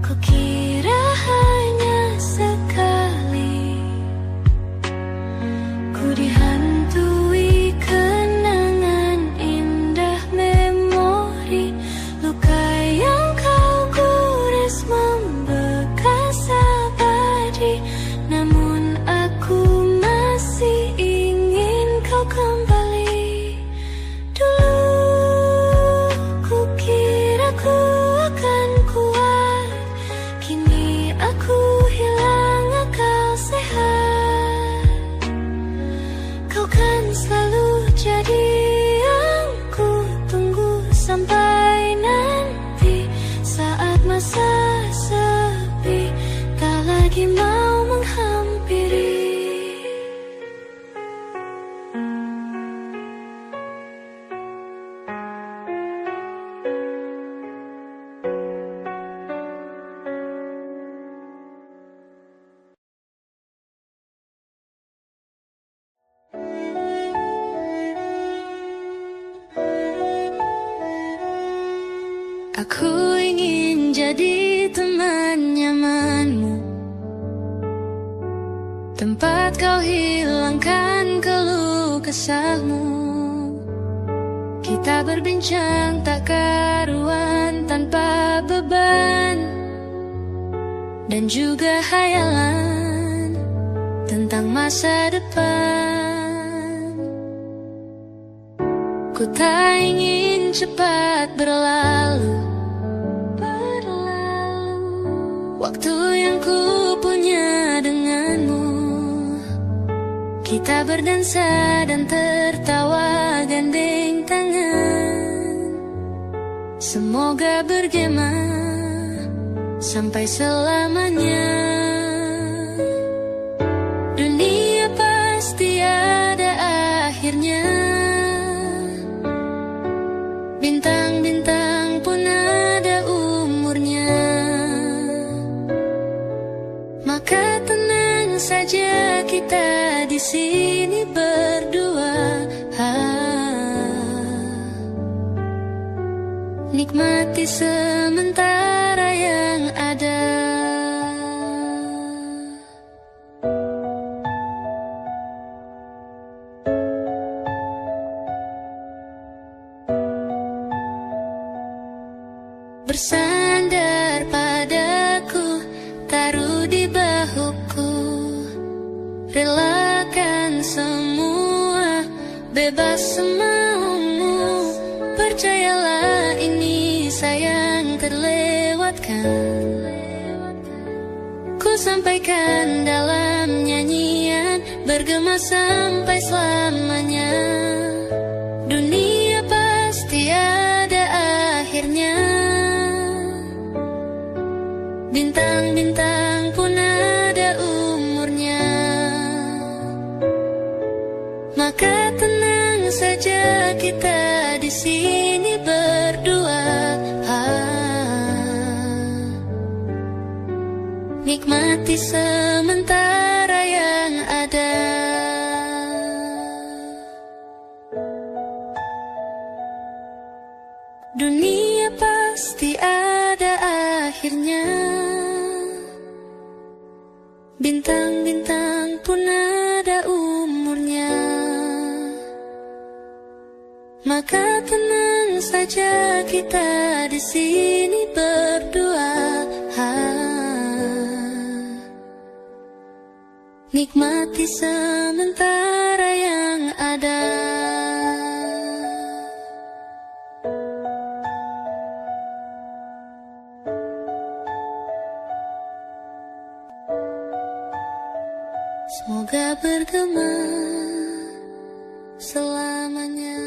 Kukira hanya sekali ku dihantui kenangan indah memori. Luka yang kau gores membekas abadi, namun aku masih ingin kau kembali. Dulu ku kira ku akan kuat, kini aku hilang akal sehat. Kau kan selalu jadi yang ku tunggu sampai nanti. Saat masa sepi tak lagi mau menghampiri. Aku ingin jadi teman nyamanmu, tempat kau hilangkan keluh kesahmu. Kita berbincang tak karuan tanpa beban, dan juga hayalan tentang masa depan. Ku tak ingin cepat berlalu waktu yang ku punya denganmu. Kita berdansa dan tertawa gandeng tangan. Semoga bergema sampai selamanya. Dunia pasti ada akhirnya. Bintang-bintang pun ada umurnya. Maka tenang saja kita di sini berdua. Nikmati sementara yang ada. bersandar padaku, taruh di bahuku. Relakan semua, bebas semaumu. Percayalah ini sayang terlewatkan. Ku sampaikan dalam nyanyian, bergema sampai selamanya. Dunia pasti ada akhirnya. Bintang-bintang pun ada umurnya. Maka tenang saja kita di sini berdua. Nikmati sementara yang ada. Dunia pasti ada akhirnya. Bintang-bintang pun ada umurnya. Maka tenang saja kita di sini berdua. Nikmati sementara yang ada. Semoga bergema selamanya.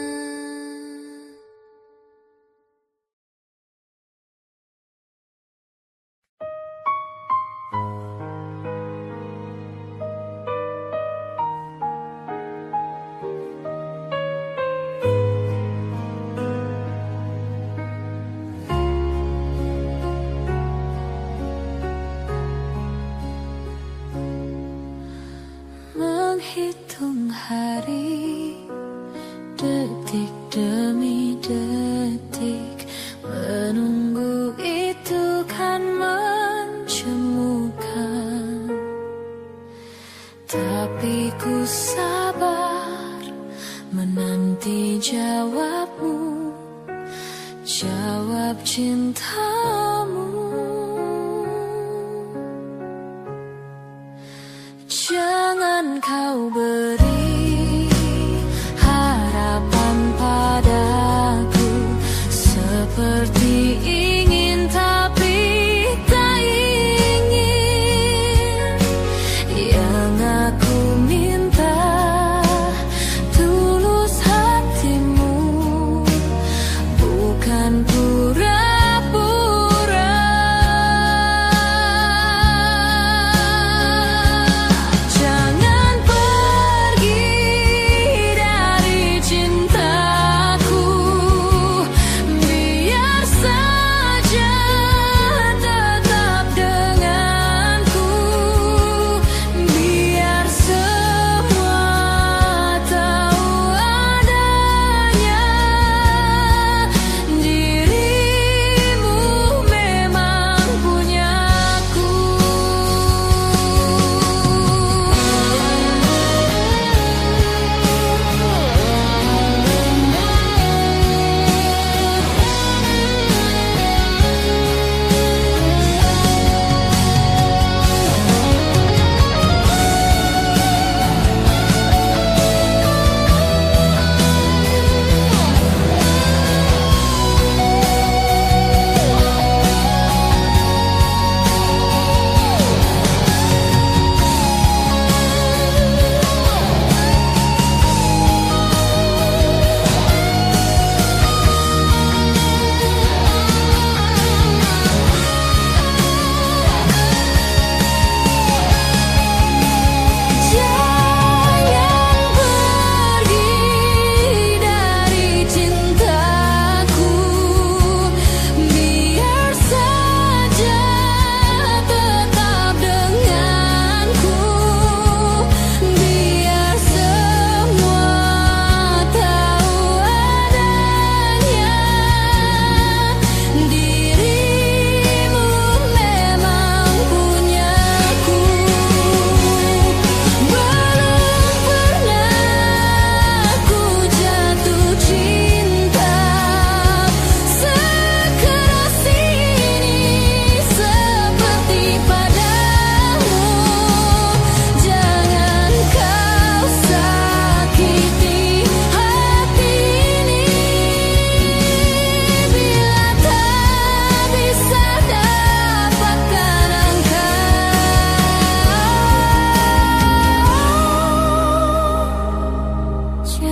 Menghitung hari, detik demi detik, menunggu itu kan mencemukan. Tapi ku sabar menanti jawabmu, jawab cintamu. Jangan kau beri harapan padaku, seperti ingin tapi tak ingin. Yang aku minta tulus hatimu, bukan pura-pura.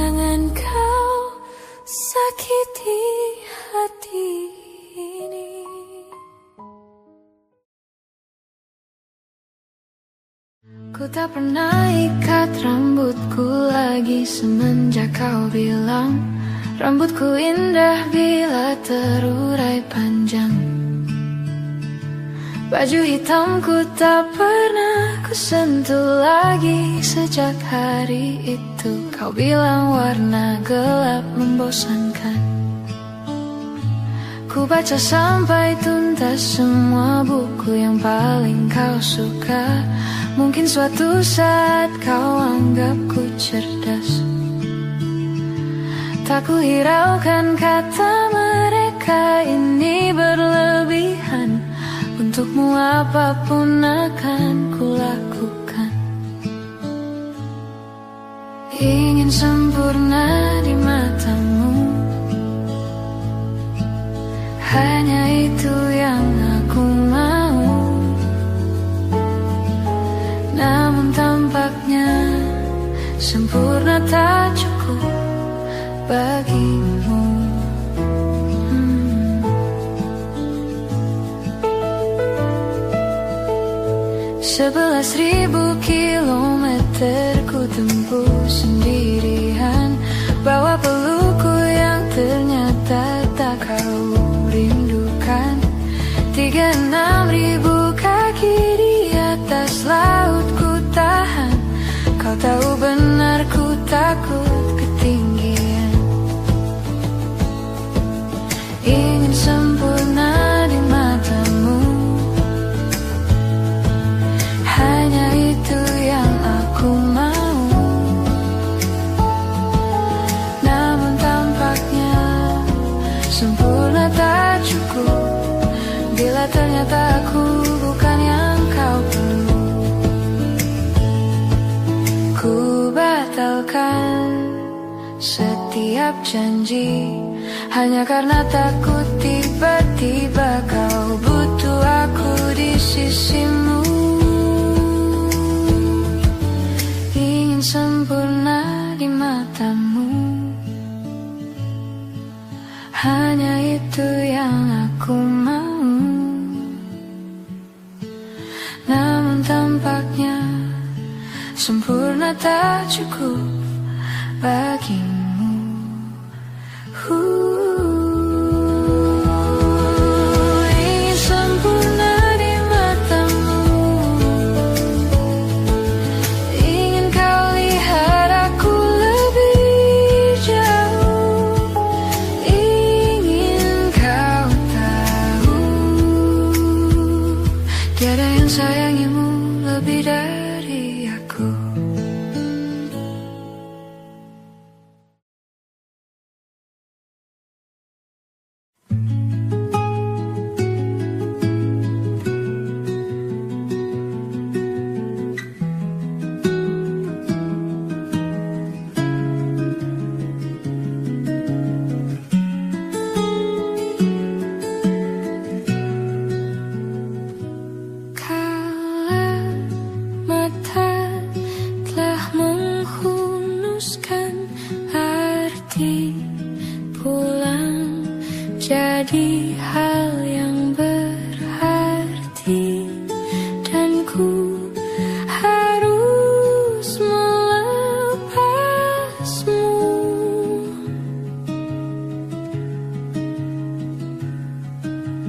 jangan kau sakiti hati ini. Ku tak pernah ikat rambutku lagi semenjak kau bilang rambutku indah bila terurai panjang. Baju hitamku tak pernah ku sentuh lagi sejak hari itu. Kau bilang warna gelap membosankan. Ku baca sampai tuntas semua buku yang paling kau suka. Mungkin suatu saat kau anggapku cerdas. Tak ku hiraukan kata mereka ini berlebihan. Untukmu apapun akan kulakukan. Ingin sempurna di matamu, hanya itu yang aku mau. Namun tampaknya sempurna tak cukup bagimu. 11.000 kilometer ku tempuh sendirian, bawa pelukku yang ternyata tak kau rindukan. 36.000 kaki di atas laut ku tahan. Kau tahu benar ku takut ketinggian. Ingin sempurna di matamu, hanya itu yang aku mau. Namun tampaknya sempurna tak cukup bila ternyata aku bukan yang kau perlu. Ku batalkan setiap janji hanya karena takut tiba-tiba kau butuh aku di sisimu. Sempurna di matamu, hanya itu yang aku mau. Namun tampaknya sempurna tak cukup bagimu. Ingin sempurna di matamu, ingin kau lihat aku lebih jauh, ingin kau tahu tiada yang sayangimu lebih dari aku. Jadi hal yang berarti dan ku harus melepasmu.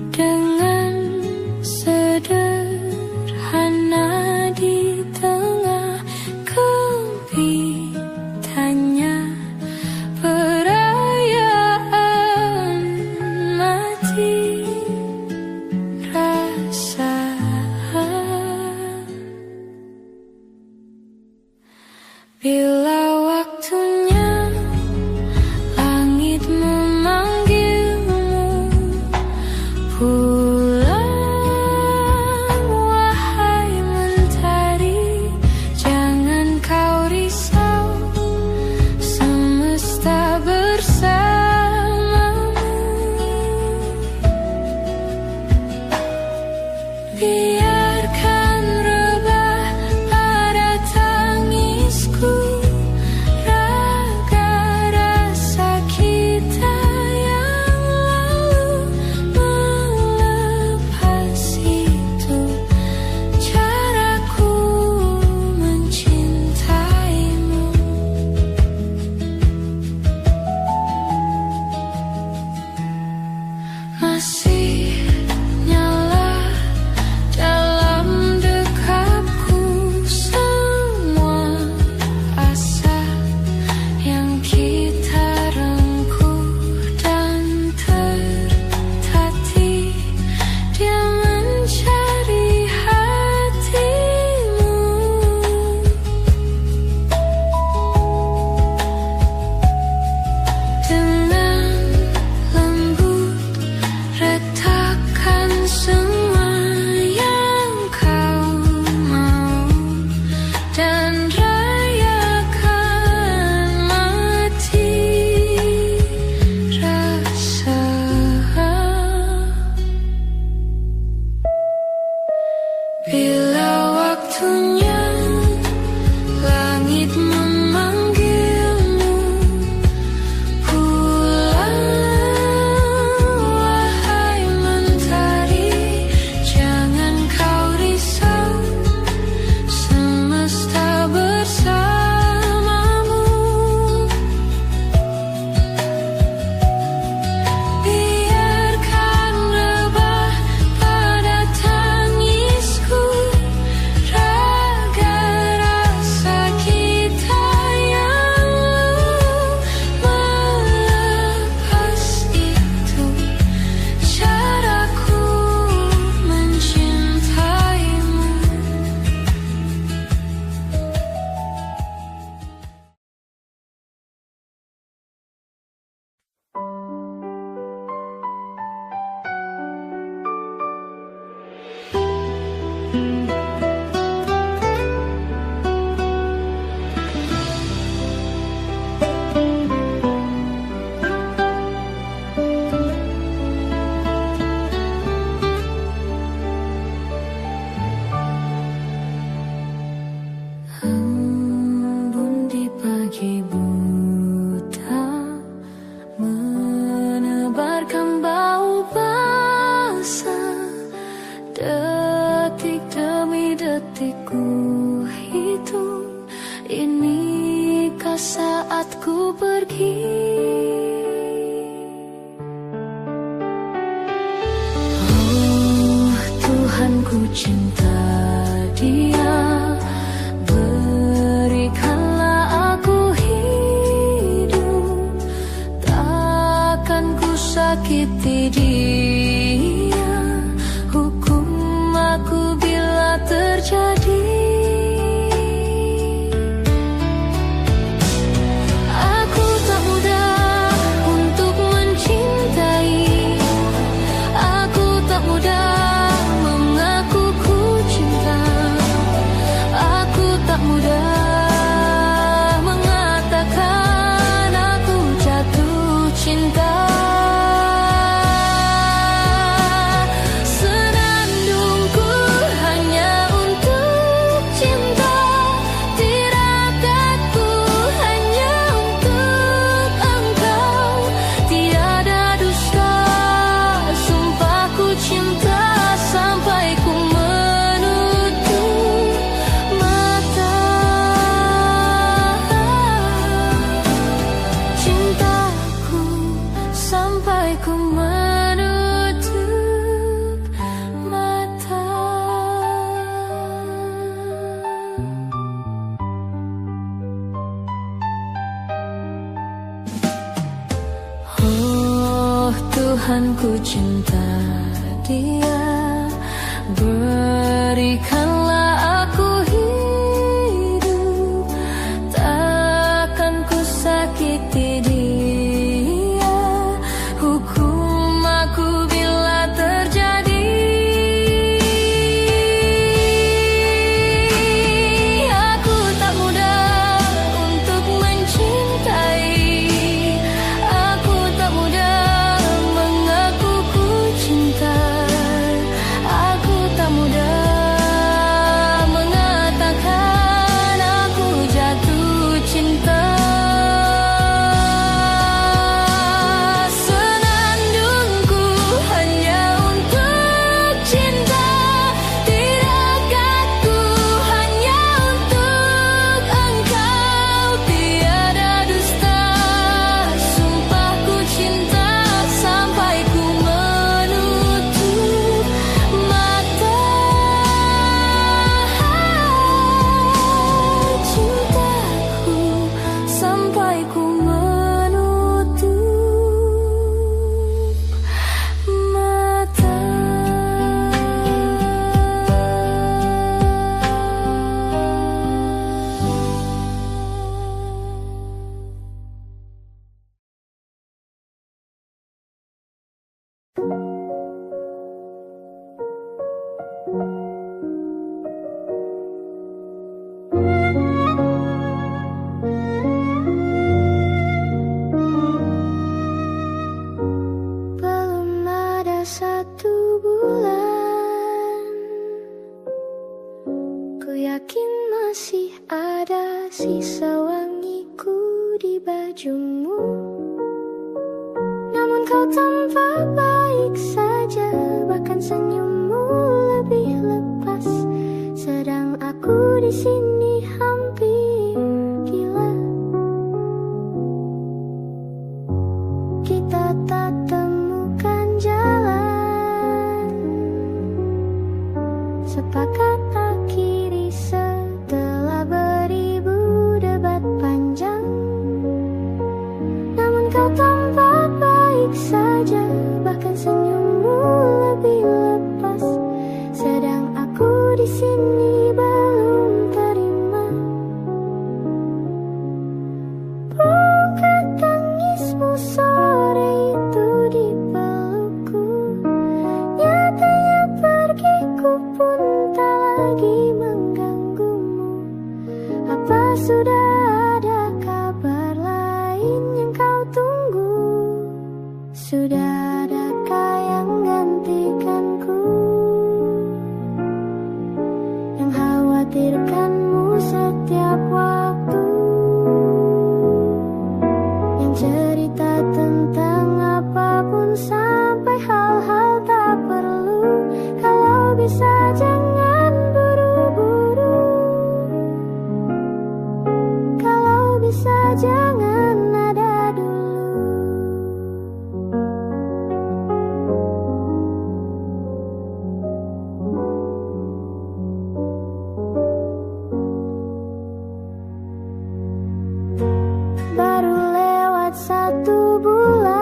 Dengan sederhana di tengah kempitannya perayaan mati. masih nyala dalam dekapku. Semua asa yang kita rengkuh dan tertatih, dia mencari hatimu. Dengan lembut retakan semua yang kau mau, dan rayakan mati rasa. Bila waktunya langit memanggilmu pulang, wahai mentari, jangan kau risau, semesta bersamamu. Biarkan rebah pada tangisku raga rasa kita yang melepas itu caraku mencintaimu. Embun di pagi buta menebarkan bau basah. Detik demi detik ku hitung, inikah saatku pergi? Oh Tuhan, ku cinta dia, berikanlah aku hidup, takkan ku sakiti dia, hukum aku bila terjadi. Aku tak mudah untuk mencintai, aku tak mudah mengaku ku cinta, aku tak mudah mengatakan aku jatuh cinta. Senandungku hanya untuk cinta, tirakatku hanya untuk engkau. Tiada dusta, sumpahku cinta sampai ku menutup mata. Cintaku sampai ku menutup mata. Oh Tuhan, ku cinta dia, berikanlah aku hidup, takkan ku sakiti dia, hukum aku bila terjadi. Aku tak mudah untuk mencintai, aku tak mudah mengaku ku cinta, aku tak mudah Belum ada 1 bulan, ku yakin masih ada sisa wangiku di bajumu. Namun kau tampak baik saja, bahkan senyummu lebih lepas. Sedang aku di sini hampir gila. Kita tak temukan jalan, sepakat akhiri setelah beribu debat panjang. Namun kau tampak baik saja, bahkan senyummu lebih lepas. Sedang aku di sini belum terima. Bukan tangismu sore itu di pelukku, nyatanya pergiku pun tak lagi mengganggumu. Apa sudah ada kabar lain yang kau tunggu? Sudah adakah yang gantikanku, yang khawatirkanmu setiap waktu, yang cerita tentang apapun sampai hal-hal tak perlu. Kalau bisa jangan buru-buru, kalau bisa jangan ada dulu. Baru lewat 1 bulan,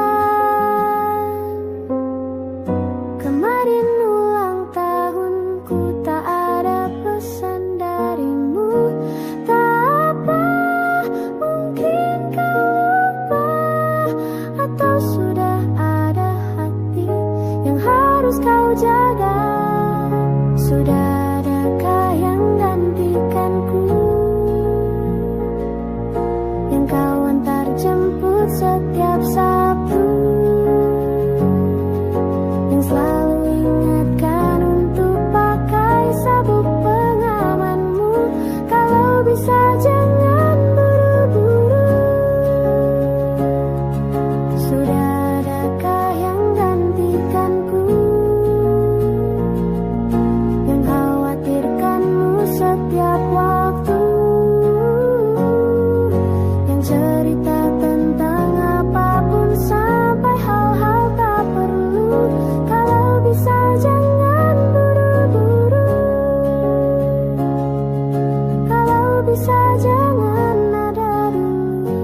kemarin ulang tahunku, tak ada pesan darimu. Tak apa, mungkin kau lupa, atau sudah ada hati yang harus kau jaga. Sudah adakah yang gantikanku, yang kau antar jemput setiap Sabtu, yang selalu ingatkan untuk pakai sabuk pengamanmu. Kalau bisa jangan buru-buru, sudah adakah yang gantikanku, yang khawatirkanmu setiap waktu, yang cerita tentang apapun sampai hal-hal tak perlu. Kalau bisa jangan buru-buru, kalau bisa jangan ada dulu.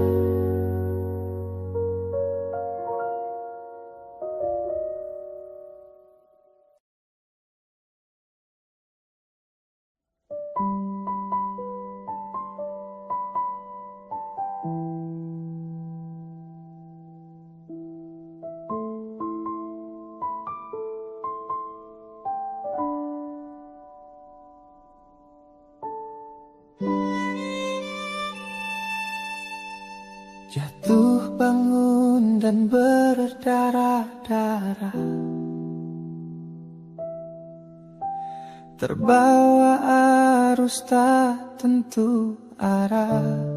Jatuh bangun dan berdarah-darah, terbawa arus tak tentu arah.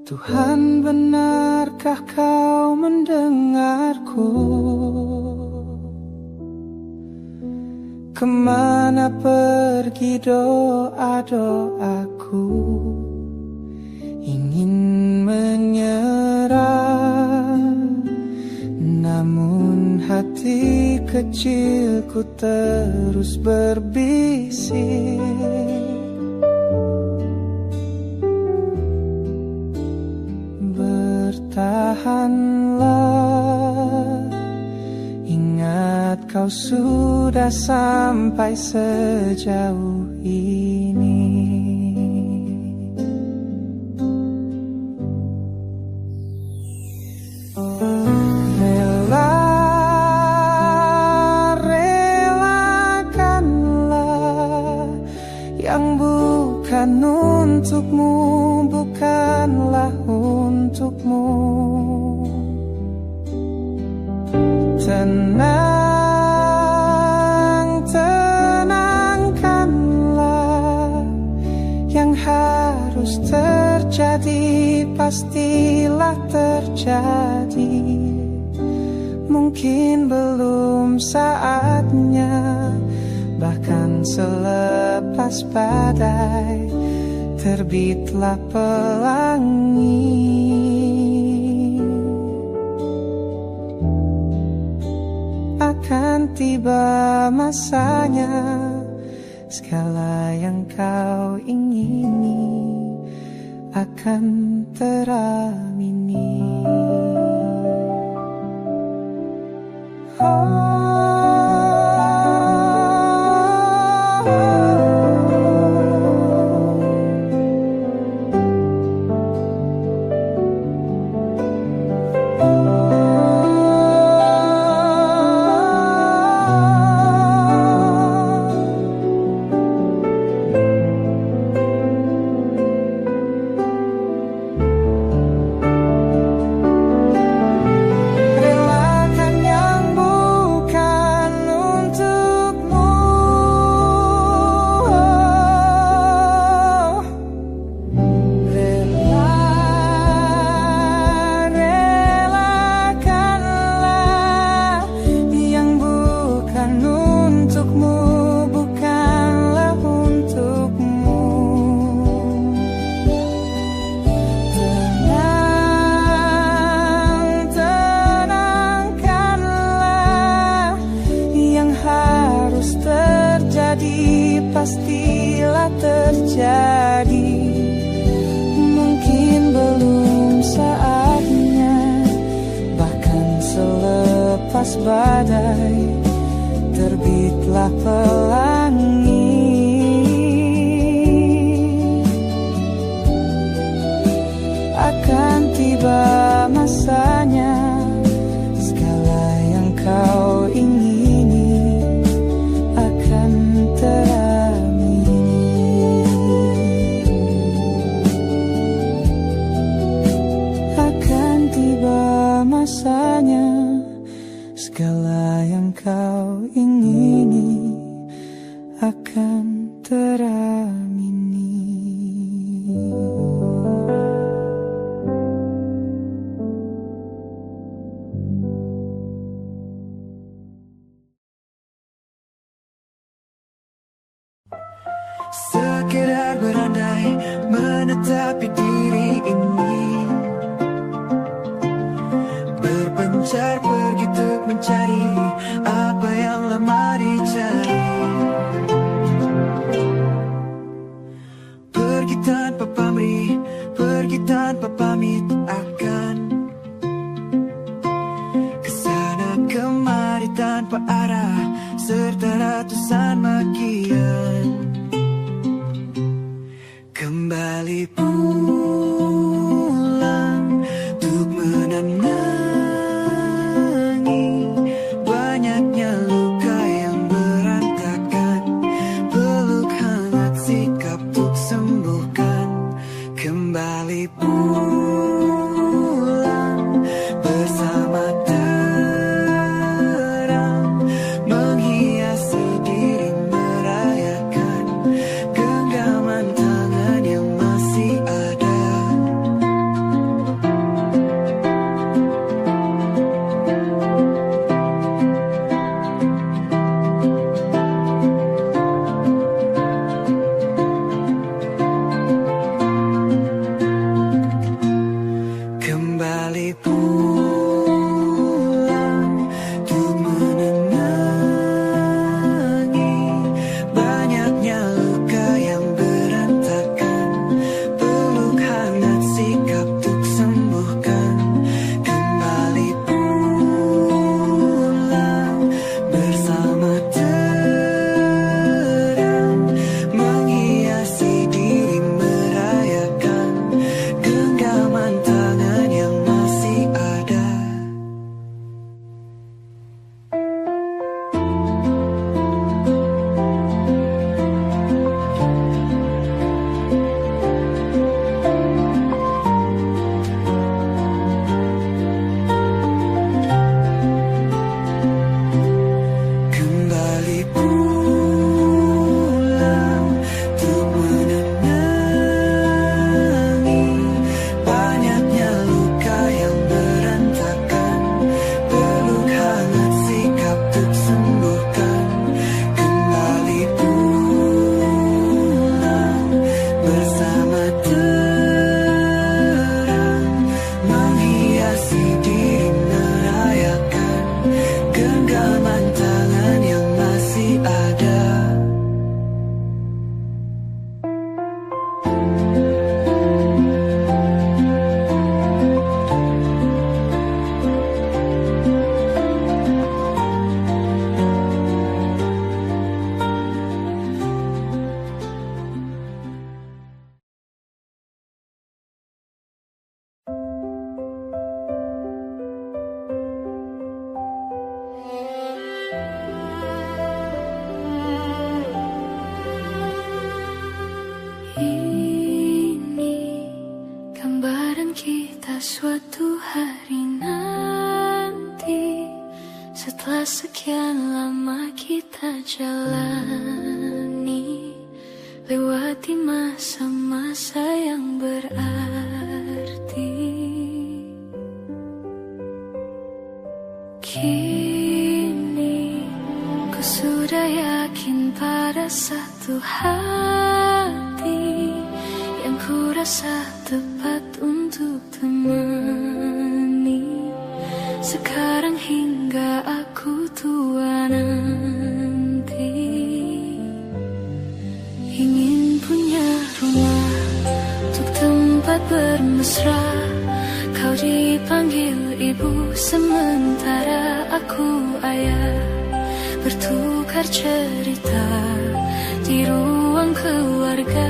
Tuhan, benarkah kau mendengarku? Kemana pergi doa-doaku? Ingin menyerah, namun hati kecilku terus berbisik. Bertahanlah, ingat kau sudah sampai sejauh ini. pastilah untukmu. Tenang, tenangkanlah. Yang harus terjadi pastilah terjadi. Mungkin belum saatnya, bahkan selepas badai terbitlah pelangi. Akan tiba masanya, segala yang kau ingini akan teramini. Pastilah terjadi. Mungkin belum saatnya, bahkan selepas badai terbitlah pelangi. Akan tiba masanya, segala yang kau ingini akan teramini. Akan tiba masanya, segala yang kau ingini akan teramini. Sekedar berandai menetapi diri ini, berpencar pergi untuk mencari apa yang lama dicari. Pergi tanpa pamrih, pergi tanpa pamit akan kesana kemari tanpa arah serta ratusan makian. Kembali pulang untuk menenangi banyaknya luka yang berantakan. Peluk hangat sikap untuk sembuhkan. Kembali pulang bersama terang menghiasi diri, merayakan genggaman tangan yang masih ada. kita suatu hari nanti, setelah sekian lama kita jalani, lewati masa-masa yang berarti. Kini ku sudah yakin pada satu hati yang ku rasa tepat untuk temani. Sekarang hingga aku tua nanti, ingin punya rumah untuk tempat bermesra. Kau dipanggil ibu sementara aku ayah, bertukar cerita di ruang keluarga,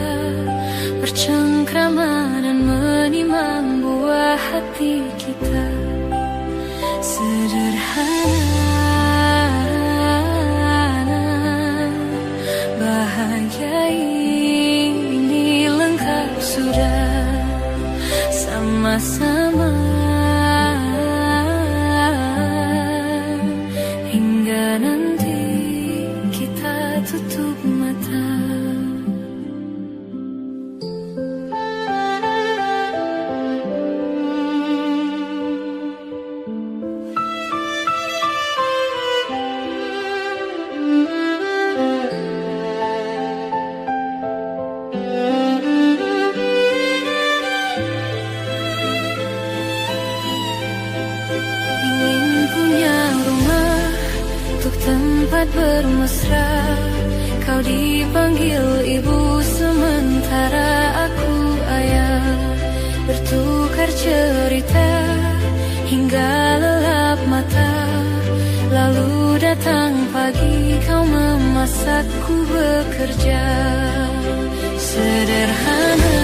bercengkrama dan menimang buah hati kita. Sederhana, bahagia ini lengkap sudah sama-sama, hingga nanti kita tutup mata. Tempat bermesra, kau dipanggil ibu sementara aku ayah, bertukar cerita hingga lelap mata. Lalu datang pagi, kau memasakku bekerja. Sederhana,